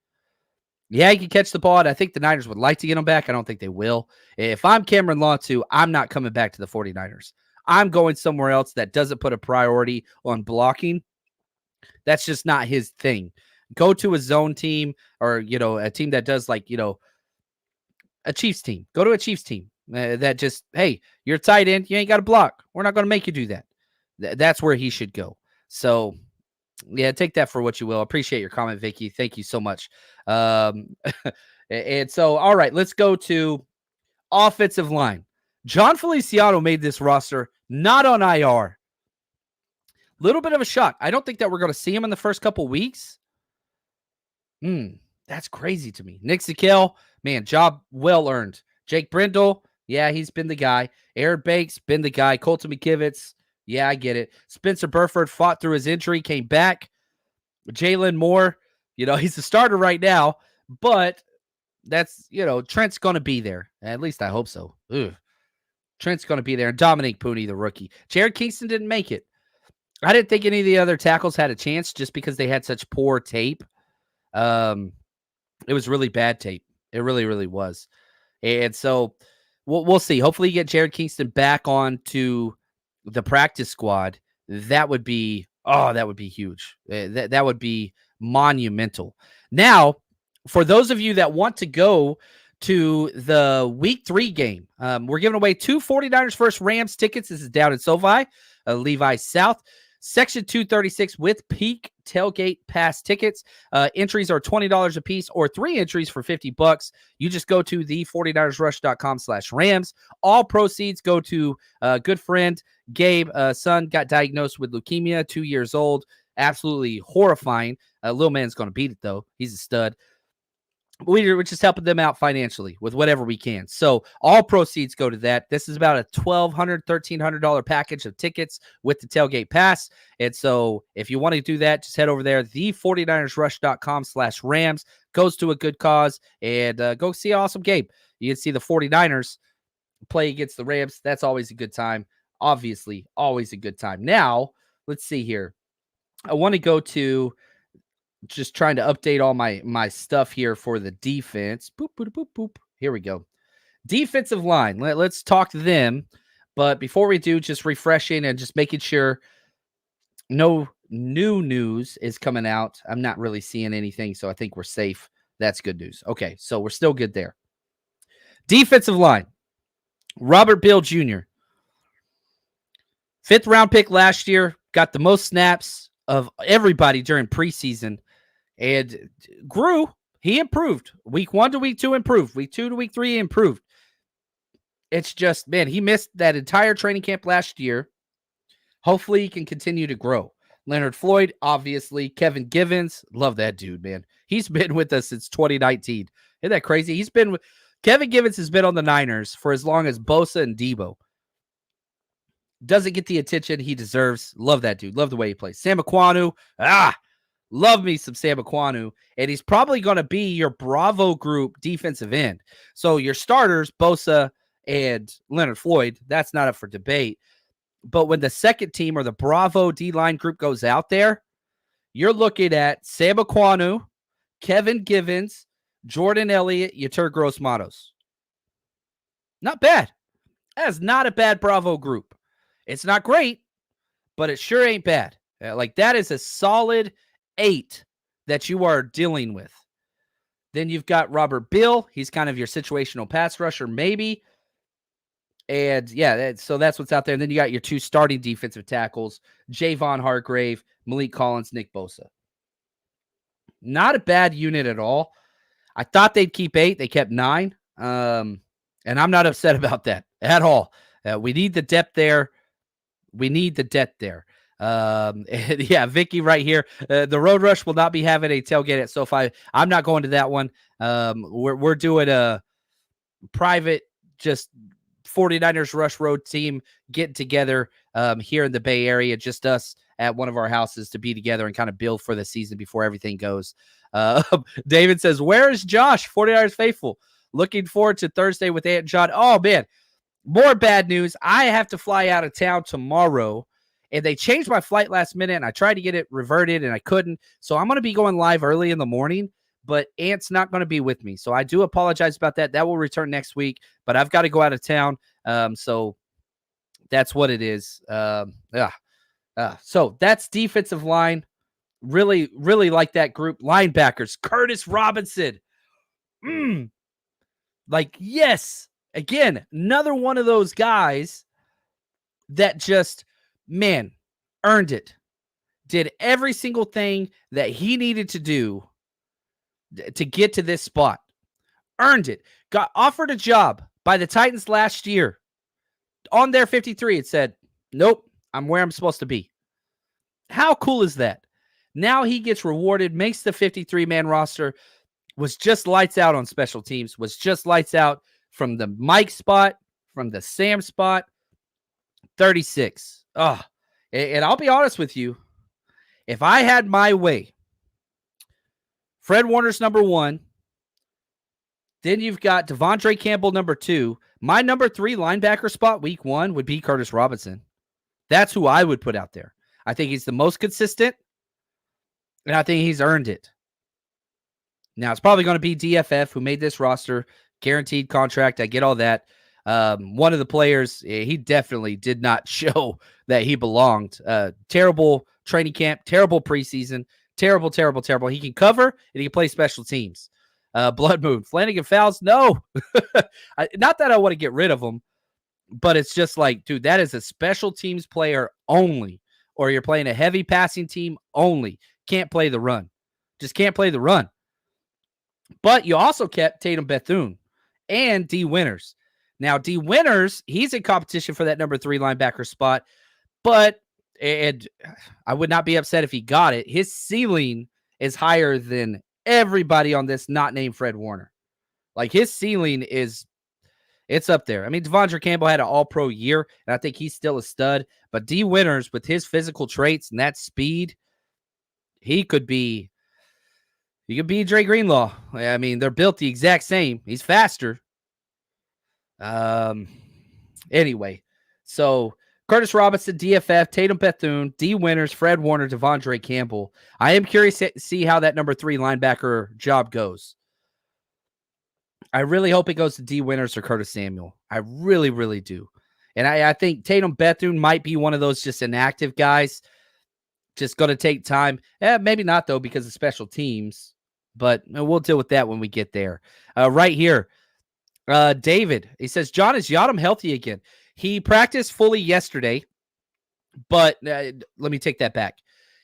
Yeah, he can catch the ball, and I think the Niners would like to get him back. I don't think they will. If I'm Cameron Latu, I'm not coming back to the 49ers. I'm going somewhere else that doesn't put a priority on blocking. That's just not his thing. Go to a zone team or, a team that does like, a Chiefs team. Go to a Chiefs team that just, hey, you're tight end. You ain't got to block. We're not going to make you do that. That's where he should go. So, yeah, take that for what you will. Appreciate your comment, Vicky. Thank you so much. And so, all right, let's go to offensive line. John Feliciano made this roster not on IR. Little bit of a shock. I don't think that we're going to see him in the first couple weeks. That's crazy to me. Nick Zakel, man, job well earned. Jake Brindle, yeah, he's been the guy. Aaron Banks, been the guy. Colton McKivitz, yeah, I get it. Spencer Burford fought through his injury, came back. Jalen Moore, he's the starter right now, but that's, Trent's going to be there. At least I hope so. Trent's going to be there. And Dominic Pooney, the rookie. Jared Kingston didn't make it. I didn't think any of the other tackles had a chance just because they had such poor tape. It was really bad tape. It really, really was. And so we'll see. Hopefully you get Jared Kingston back onto the practice squad. That would be huge. That would be monumental. Now, for those of you that want to go to the week 3 game, we're giving away 2 49ers versus Rams tickets. This is down in SoFi, Levi South. Section 236 with peak tailgate pass tickets. Entries are $20 a piece or 3 entries for $50. You just go to the 49ersrush.com/Rams. All proceeds go to a good friend, Gabe. Son got diagnosed with leukemia, 2 years old. Absolutely horrifying. Little man's going to beat it, though. He's a stud. We're just helping them out financially with whatever we can. So all proceeds go to that. This is about a $1,200, $1,300 package of tickets with the tailgate pass. And so if you want to do that, just head over there. The 49ersrush.com/Rams goes to a good cause, and go see an awesome game. You can see the 49ers play against the Rams. That's always a good time. Obviously, always a good time. Now, let's see here. I want to go to just trying to update all my stuff here for the defense. Boop, boop, boop, boop. Here we go. Defensive line. Let's talk to them. But before we do, just refreshing and just making sure no new news is coming out. I'm not really seeing anything, so I think we're safe. That's good news. Okay, so we're still good there. Defensive line. Robert Bill Jr. 5th round pick last year. Got the most snaps of everybody during preseason. And grew. He improved. Week 1 to week 2 improved. Week 2 to week 3 improved. It's just, man, he missed that entire training camp last year. Hopefully he can continue to grow. Leonard Floyd, obviously. Kevin Givens, love that dude, man. He's been with us since 2019. Isn't that crazy? Kevin Givens has been on the Niners for as long as Bosa and Debo. Doesn't get the attention he deserves. Love that dude. Love the way he plays. Sam Aquanu, love me some Sam Aquanu, and he's probably going to be your Bravo group defensive end. So your starters, Bosa and Leonard Floyd, that's not up for debate. But when the second team or the Bravo D-line group goes out there, you're looking at Sam Aquanu, Kevin Givens, Jordan Elliott, Yetur Gross-Matos. Not bad. That is not a bad Bravo group. It's not great, but it sure ain't bad. Like, that is a solid 8 that you are dealing with. Then you've got Robert Bill. He's kind of your situational pass rusher, maybe. And yeah, so that's what's out there. And then you got your 2 starting defensive tackles, Javon Hargrave, Malik Collins, Nick Bosa. Not a bad unit at all. I thought they'd keep 8. They kept 9. And I'm not upset about that at all. We need the depth there. And yeah, Vicky right here. The Road Rush will not be having a tailgate at SoFi. I'm not going to that one. We're doing a private, just 49ers Rush Road team getting together here in the Bay Area, just us at one of our houses to be together and kind of build for the season before everything goes. David says, where is Josh? 49ers faithful. Looking forward to Thursday with Aunt and John. Oh, man. More bad news. I have to fly out of town tomorrow, and they changed my flight last minute, and I tried to get it reverted, and I couldn't. So I'm going to be going live early in the morning, but Aunt's not going to be with me. So I do apologize about that. That will return next week, but I've got to go out of town. So that's what it is. So that's defensive line. Really, really like that group. Linebackers, Curtis Robinson. Like, yes. Again, another one of those guys that just, man, earned it. Did every single thing that he needed to do to get to this spot. Earned it. Got offered a job by the Titans last year. On their 53, it said, nope, I'm where I'm supposed to be. How cool is that? Now he gets rewarded, makes the 53-man roster, was just lights out on special teams, was just lights out from the Mike spot, from the Sam spot, 36. Oh, and I'll be honest with you. If I had my way, Fred Warner's number 1. Then you've got Devondre Campbell number 2. My number 3 linebacker spot week 1 would be Curtis Robinson. That's who I would put out there. I think he's the most consistent, and I think he's earned it. Now, it's probably going to be DFF who made this roster, guaranteed contract. I get all that. One of the players, he definitely did not show that he belonged. Terrible training camp, terrible preseason, terrible. He can cover, and he can play special teams. Blood Moon, Flanagan Fouls, no. Not that I want to get rid of him, but it's just like, dude, that is a special teams player only, or you're playing a heavy passing team only. Can't play the run. Just can't play the run. But you also kept Tatum Bethune and D. Winters. Now, D. Winters, he's in competition for that number 3 linebacker spot, but and I would not be upset if he got it. His ceiling is higher than everybody on this not named Fred Warner. Like, his ceiling is, it's up there. I mean, Devondre Campbell had an all-pro year, and I think he's still a stud. But D. Winters, with his physical traits and that speed, he could be Dre Greenlaw. I mean, they're built the exact same. He's faster. Anyway, so Curtis Robinson, DFF, Tatum Bethune, D. Winters, Fred Warner, Devondre Campbell. I am curious to see how that number 3 linebacker job goes. I really hope it goes to D. Winters or Curtis Samuel. I really, really do. And I think Tatum Bethune might be one of those just inactive guys. Just going to take time. Maybe not, though, because of special teams. But we'll deal with that when we get there. Right here, David, he says, John, is Yadam healthy again? He practiced fully yesterday, but let me take that back.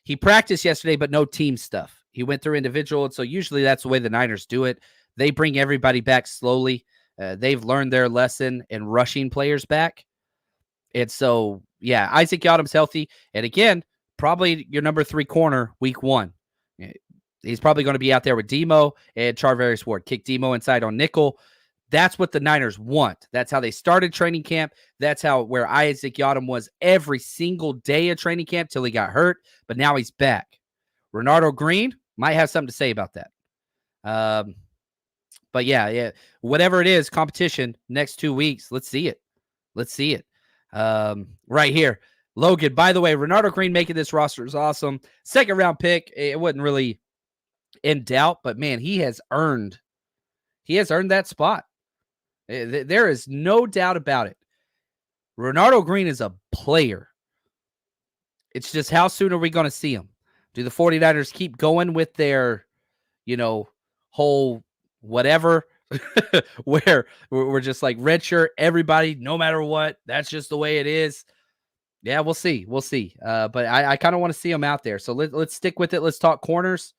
He practiced yesterday, but no team stuff. He went through individual, and so usually that's the way the Niners do it. They bring everybody back slowly. They've learned their lesson in rushing players back. And so, yeah, Isaac Yadam's healthy. And again, probably your number 3 corner week 1. He's probably going to be out there with Demo and Charvarius Ward. Kick Demo inside on nickel. That's what the Niners want. That's how they started training camp. That's where Isaac Yadam was every single day of training camp till he got hurt. But now he's back. Renardo Green might have something to say about that. But yeah, whatever it is, competition next 2 weeks. Let's see it. Right here, Logan. By the way, Renardo Green making this roster is awesome. 2nd round pick. It wasn't really in doubt, but man, he has earned that spot. There is no doubt about it. Renardo Green is a player. It's just, how soon are we going to see him? Do the 49ers keep going with their, whole whatever, where we're just like redshirt everybody, no matter what? That's just the way it is. Yeah, we'll see. But I kind of want to see him out there. So let's stick with it. Let's talk corners.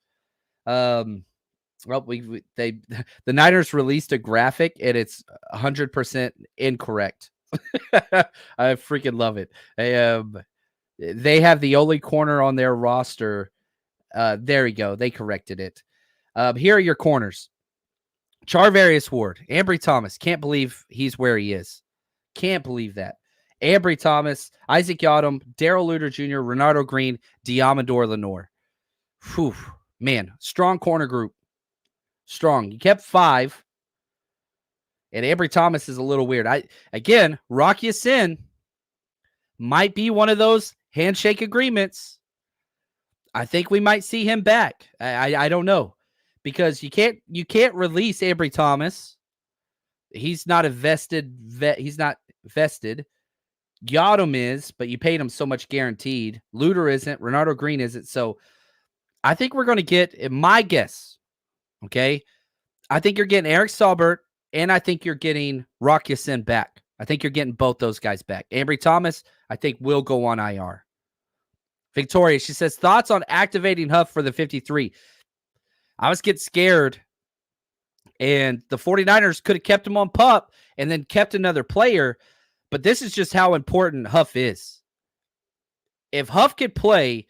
Well, the Niners released a graphic and it's 100% incorrect. I freaking love it. They have the only corner on their roster. There we go. They corrected it. Here are your corners. Charvarius Ward, Ambry Thomas. Can't believe he's where he is. Can't believe that. Ambry Thomas, Isaac Yadam, Daryl Luter Jr., Renardo Green, Diamador Lenore. Whew, man, strong corner group. Strong. You kept 5. And Ambry Thomas is a little weird. Rocky Sin might be one of those handshake agreements. I think we might see him back. I don't know. Because you can't release Ambry Thomas. He's not a vested vet. He's not vested. Yadam is, but you paid him so much guaranteed. Luter isn't. Renardo Green isn't. So I think we're going to get, in my guess, okay, I think you're getting Eric Saubert, and I think you're getting Rock Ya-Sin back. I think you're getting both those guys back. Ambry Thomas, I think, will go on IR. Victoria, she says, thoughts on activating Huff for the 53. I was getting scared, and the 49ers could have kept him on PUP and then kept another player. But this is just how important Huff is. If Huff could play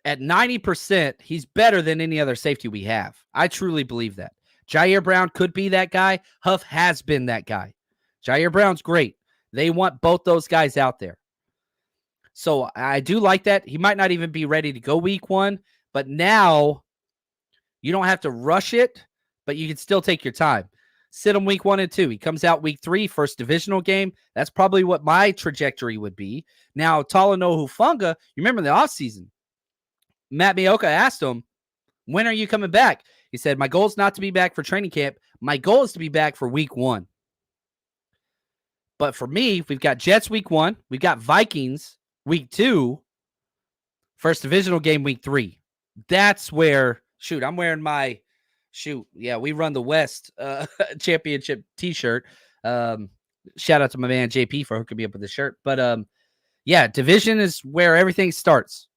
at 90%, he's better than any other safety we have. I truly believe that. Jair Brown could be that guy. Huff has been that guy. Jair Brown's great. They want both those guys out there. So I do like that. He might not even be ready to go week 1, but now you don't have to rush it, but you can still take your time. Sit him week 1 and 2. He comes out week 3, first divisional game. That's probably what my trajectory would be. Now, Talanoa Hufanga, you remember in the offseason, Matt Mioka asked him, when are you coming back? He said, my goal is not to be back for training camp. My goal is to be back for week 1. But for me, we've got Jets week 1. We've got Vikings week 2. First divisional game week 3. That's where, I'm wearing my, we run the West championship t-shirt. Shout out to my man JP for hooking me up with the shirt. But division is where everything starts.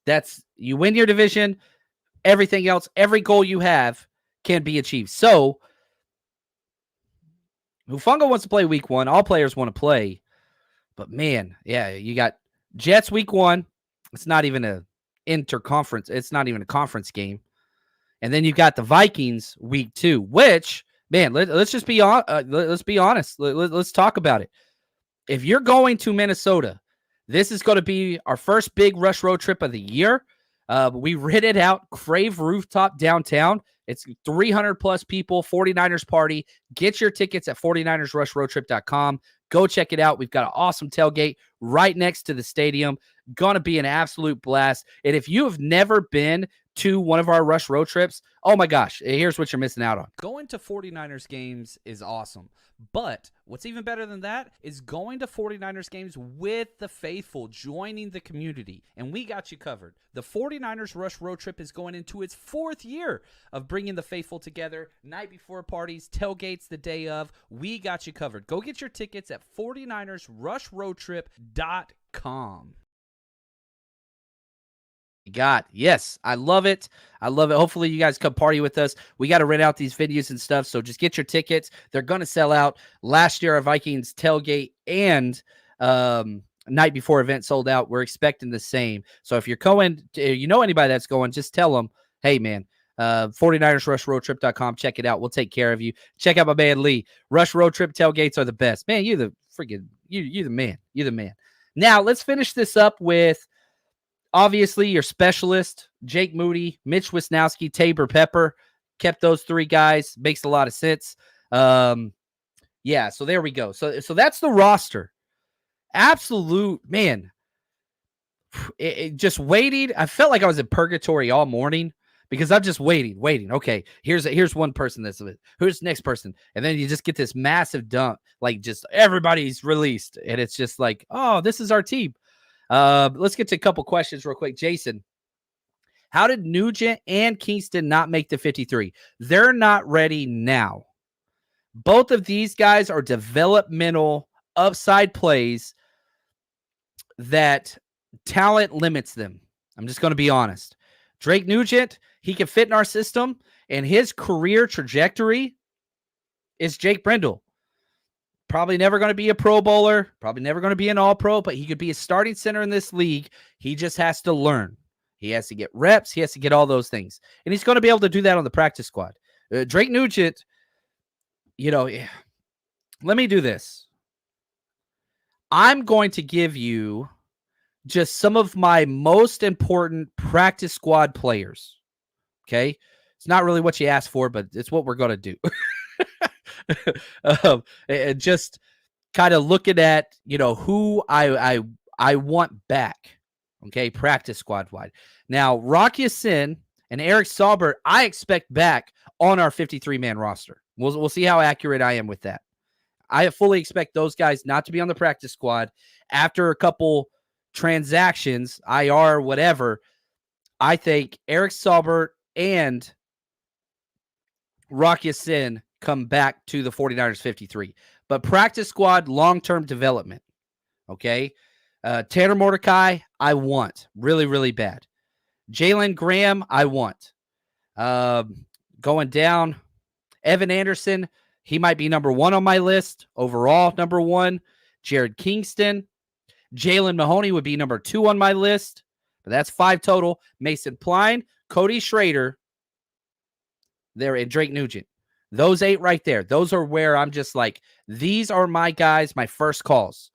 That's, you win your division, everything else, every goal you have can be achieved. So Hufanga wants to play week 1. All players want to play. But man, you got Jets week 1. It's not even a interconference. It's not even a conference game. And then you got the Vikings week 2, which, man, let's just be let's be honest. Let's talk about it. If you're going to Minnesota, this is going to be our first big rush road trip of the year. We rented out Crave Rooftop downtown. It's 300 plus people, 49ers party. Get your tickets at 49ersrushroadtrip.com. Go check it out. We've got an awesome tailgate right next to the stadium. Going to be an absolute blast. And if you have never been to one of our rush road trips, oh my gosh, here's what you're missing out on. Going to 49ers games is awesome. But what's even better than that is going to 49ers games with the faithful, joining the community. And we got you covered. The 49ers Rush Road Trip is going into its 4th year of bringing the faithful together. Night before parties, tailgates the day of. We got you covered. Go get your tickets at 49ersrushroadtrip.com. Yes, I love it. Hopefully you guys come party with us. We got to rent out these venues and stuff, so just get your tickets. They're going to sell out. Last year, our Vikings tailgate and night before event sold out. We're expecting the same. So if you're going, you know anybody that's going, just tell them, hey, man, 49ersrushroadtrip.com. Check it out. We'll take care of you. Check out my man, Lee. Rush Road Trip tailgates are the best. Man, you're the freaking, you're the man. You're the man. Now, let's finish this up with, obviously, your specialist, Jake Moody, Mitch Wisnowski, Tabor Pepper. Kept those 3 guys. Makes a lot of sense. So there we go. So that's the roster. Absolute, man. It just waiting. I felt like I was in purgatory all morning because I'm just waiting. Okay, here's one person that's it. Who's the next person? And then you just get this massive dump. Like, just everybody's released. And it's just like, oh, this is our team. Let's get to a couple questions real quick. Jason, how did Nugent and Kingston not make the 53? They're not ready now. Both of these guys are developmental upside plays that talent limits them. I'm just going to be honest. Drake Nugent, he can fit in our system, and his career trajectory is Jake Brendel. Probably never going to be a Pro Bowler, probably never going to be an All-Pro, but he could be a starting center in this league. He just has to learn. He has to get reps. He has to get all those things. And he's going to be able to do that on the practice squad. Drake Nugent, let me do this. I'm going to give you just some of my most important practice squad players. Okay. It's not really what you asked for, but it's what we're going to do. And just kind of looking at, who I want back. Okay. Practice squad wide. Now, Rocky Sin and Eric Saubert, I expect back on our 53-man roster. We'll see how accurate I am with that. I fully expect those guys not to be on the practice squad after a couple transactions, IR, whatever. I think Eric Saubert and Rocky Sin come back to the 49ers 53. But practice squad, long-term development, okay? Tanner Mordecai, I want really, really bad. Jalen Graham, I want. Going down, Evan Anderson, he might be number 1 on my list. Overall, number 1. Jared Kingston. Jalen Mahoney would be number 2 on my list. But that's 5 total. Mason Pline, Cody Schrader, there, and Drake Nugent. Those 8 right there. Those are where I'm just like, these are my guys, my first calls.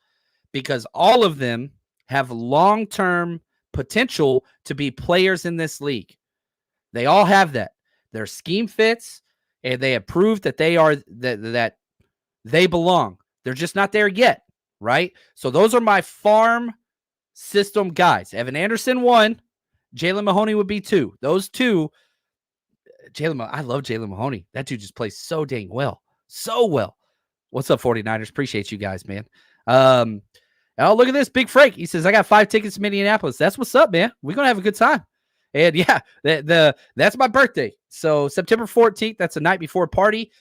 Because all of them have long-term potential to be players in this league. They all have that. Their scheme fits, and they have proved that they are that they belong. They're just not there yet, right? So those are my farm system guys. Evan Anderson 1, Jalen Mahoney would be 2. Those 2, I love Jalen Mahoney. That dude just plays so dang well. So well. What's up, 49ers? Appreciate you guys, man. Oh, look at this. Big Frank. He says, I got 5 tickets to Minneapolis. That's what's up, man. We're going to have a good time. And yeah, that's my birthday. So September 14th, that's a night before party.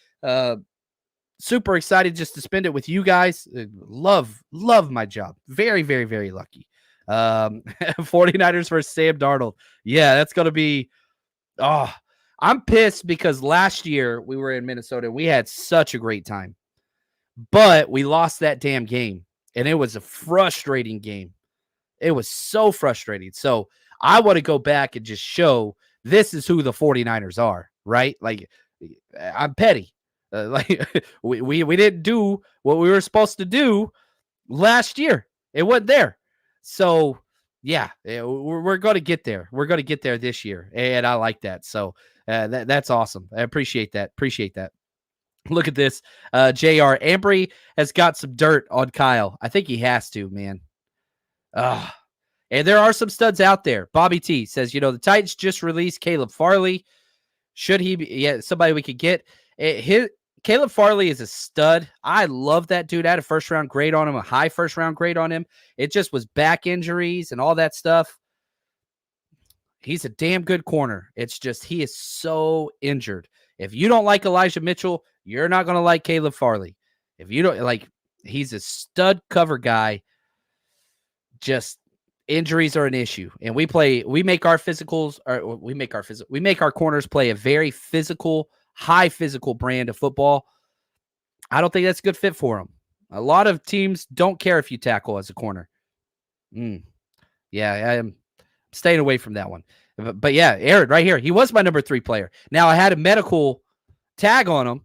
Super excited just to spend it with you guys. Love my job. Very, very, very lucky. 49ers versus Sam Darnold. Yeah, that's going to be, I'm pissed because last year we were in Minnesota. We had such a great time, but we lost that damn game. And it was a frustrating game. It was so frustrating. So I want to go back and just show this is who the 49ers are, right? Like, I'm petty. We didn't do what we were supposed to do last year. It wasn't there. So, yeah, we're going to get there. We're going to get there this year. And I like that. So that's awesome. I appreciate that. Look at this. JR Ambry has got some dirt on Kyle. I think he has to, man. And there are some studs out there. Bobby T says, the Titans just released Caleb Farley. Should he be somebody we could get? Caleb Farley is a stud. I love that dude. I had a first-round grade on him, a high first-round grade on him. It just was back injuries and all that stuff. He's a damn good corner. It's just he is so injured. If you don't like Elijah Mitchell, you're not going to like Caleb Farley. If you don't like, he's a stud cover guy. Just injuries are an issue. And we make our corners play a very physical, high physical brand of football. I don't think that's a good fit for them. A lot of teams don't care if you tackle as a corner. Yeah, I am staying away from that one. But yeah, Aaron right here. He was my number 3 player. Now I had a medical tag on him.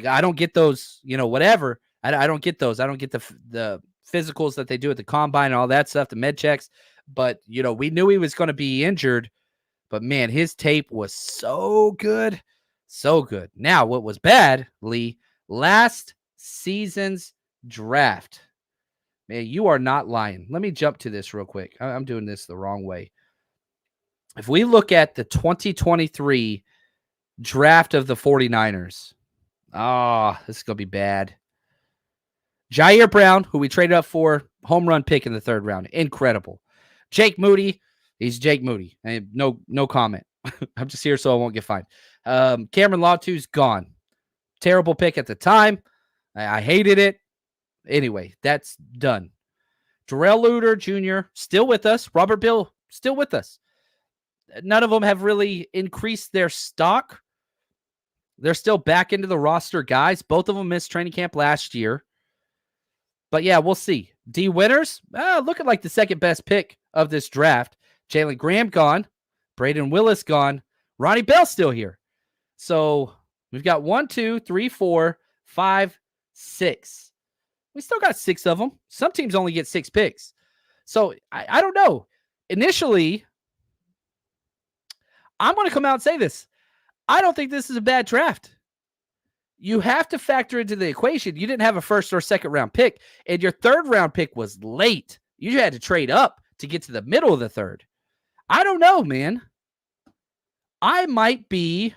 I don't get those, whatever. I don't get those. I don't get the physicals that they do at the combine and all that stuff, the med checks. But, we knew he was going to be injured. But, man, his tape was so good. So good. Now, what was bad, Lee, last season's draft. Man, you are not lying. Let me jump to this real quick. I'm doing this the wrong way. If we look at the 2023 draft of the 49ers, this is going to be bad. Jair Brown, who we traded up for, home run pick in the 3rd round. Incredible. Jake Moody, he's Jake Moody. No comment. I'm just here so I won't get fined. Cameron Latu's gone. Terrible pick at the time. I hated it. Anyway, that's done. Darrell Luter Jr. still with us. Robert Bill still with us. None of them have really increased their stock. They're still back into the roster guys. Both of them missed training camp last year. But yeah, we'll see. D Winners, looking like the second best pick of this draft. Jalen Graham gone. Braden Willis gone. Ronnie Bell still here. So we've got 1, 2, 3, 4, 5, 6. We still got 6 of them. Some teams only get 6 picks. So I don't know. Initially, I'm going to come out and say this. I don't think this is a bad draft. You have to factor into the equation. You didn't have a first or second round pick, and your third round pick was late. You had to trade up to get to the middle of the third. I don't know, man. I might be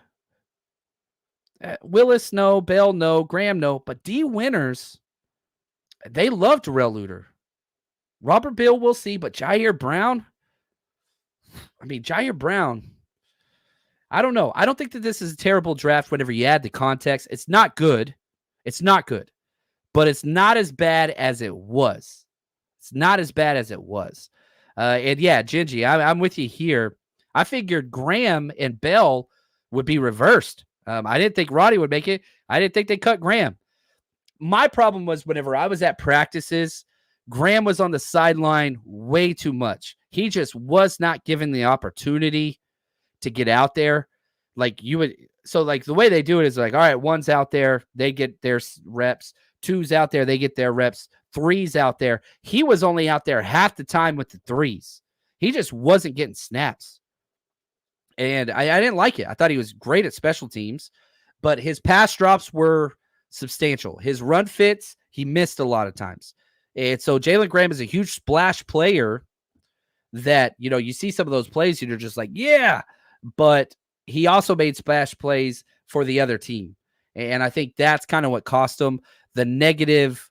Willis, no. Bell, no. Graham, no. But D Winners, they love Darrell Luter. Robert Bill, we'll see. But Jair Brown, Jair Brown, I don't know. I don't think that this is a terrible draft whenever you add the context. It's not good. It's not good. But it's not as bad as it was. It's not as bad as it was. And yeah, Gingy, I'm with you here. I figured Graham and Bell would be reversed. I didn't think Roddy would make it. I didn't think they cut Graham. My problem was whenever I was at practices, Graham was on the sideline way too much. He just was not given the opportunity to get out there. So the way they do it is like, all right, 1's out there, they get their reps. 2's out there, they get their reps. 3's out there. He was only out there half the time with the 3s. He just wasn't getting snaps. And I didn't like it. I thought he was great at special teams, but his pass drops were substantial. His run fits, he missed a lot of times. And so Jalen Graham is a huge splash player that, you see some of those plays and you're just like, yeah, but he also made splash plays for the other team. And I think that's kind of what cost him the negative.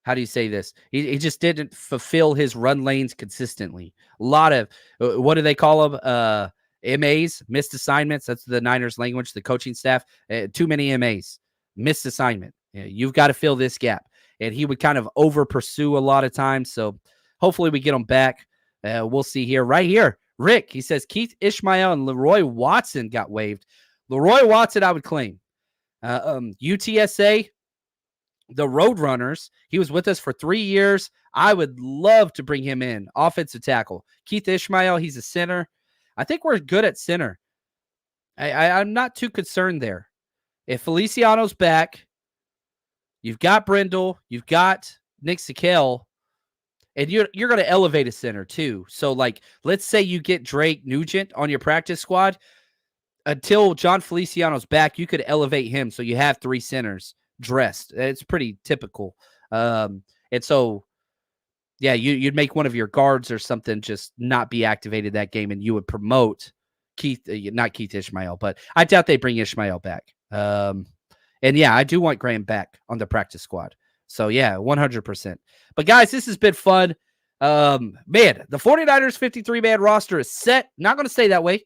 How do you say this? He just didn't fulfill his run lanes consistently. A lot of, what do they call them? MAs, missed assignments. That's the Niners language, the coaching staff. Too many MAs, missed assignment. You've got to fill this gap. And he would kind of over pursue a lot of times. So hopefully we get him back. We'll see here. Right here, Rick, he says Keith Ishmael and Leroy Watson got waived. Leroy Watson, I would claim. UTSA, the Roadrunners, he was with us for 3 years. I would love to bring him in. Offensive tackle. Keith Ishmael, he's a center. I think we're good at center. I'm not too concerned there. If Feliciano's back, you've got Brindle, you've got Nick Sikel, and you're going to elevate a center too. So, let's say you get Drake Nugent on your practice squad. Until John Feliciano's back, you could elevate him so you have 3 centers dressed. It's pretty typical. And so, yeah, you'd make one of your guards or something just not be activated that game, and you would promote not Keith Ishmael, but I doubt they bring Ishmael back. And yeah, I do want Graham back on the practice squad. So yeah, 100%. But guys, this has been fun. Man, the 49ers 53-man roster is set. Not going to stay that way,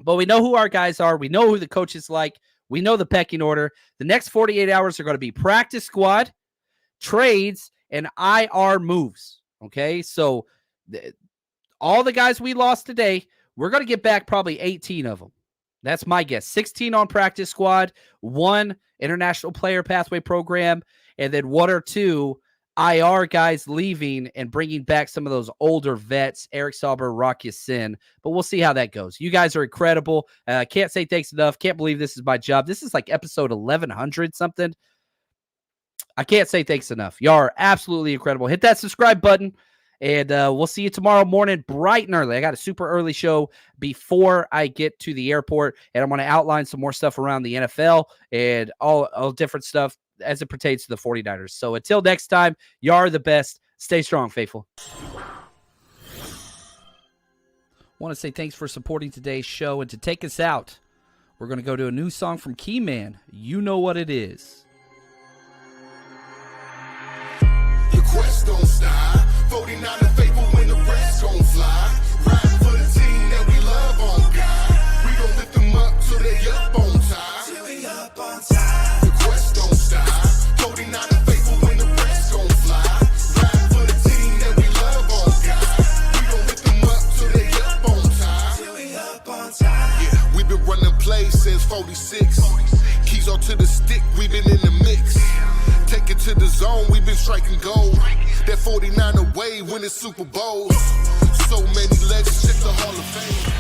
but we know who our guys are. We know who the coach is like. We know the pecking order. The next 48 hours are going to be practice squad, trades, and IR moves. Okay, so all the guys we lost today, we're going to get back probably 18 of them. That's my guess. 16 on practice squad, 1 international player pathway program, and then 1 or 2 IR guys leaving and bringing back some of those older vets, Eric Sauber, Rock Ya-Sin. But we'll see how that goes. You guys are incredible. Can't say thanks enough. Can't believe this is my job. This is like episode 1100 something. I can't say thanks enough. Y'all are absolutely incredible. Hit that subscribe button, and we'll see you tomorrow morning bright and early. I got a super early show before I get to the airport, and I'm going to outline some more stuff around the NFL and all different stuff as it pertains to the 49ers. So until next time, you are the best. Stay strong, faithful. Want to say thanks for supporting today's show, and to take us out, we're going to go to a new song from Keyman. You know what it is. Your quest don't stop. 49er faithful when the rest gon' fly. Riding for the team that we love on God. We gon' lift them up till they up on time. Till we up on time. Your quest don't stop. 49er faithful when the rest gon' fly. Riding for the team that we love on God. We gon' lift them up till they up on time. Till we up on time. Yeah, we been running plays since 46. Keys on to the stick, we been in the mix. Take it to the zone, we've been striking gold. That 49 away winning Super Bowls. So many legends, check the Hall of Fame.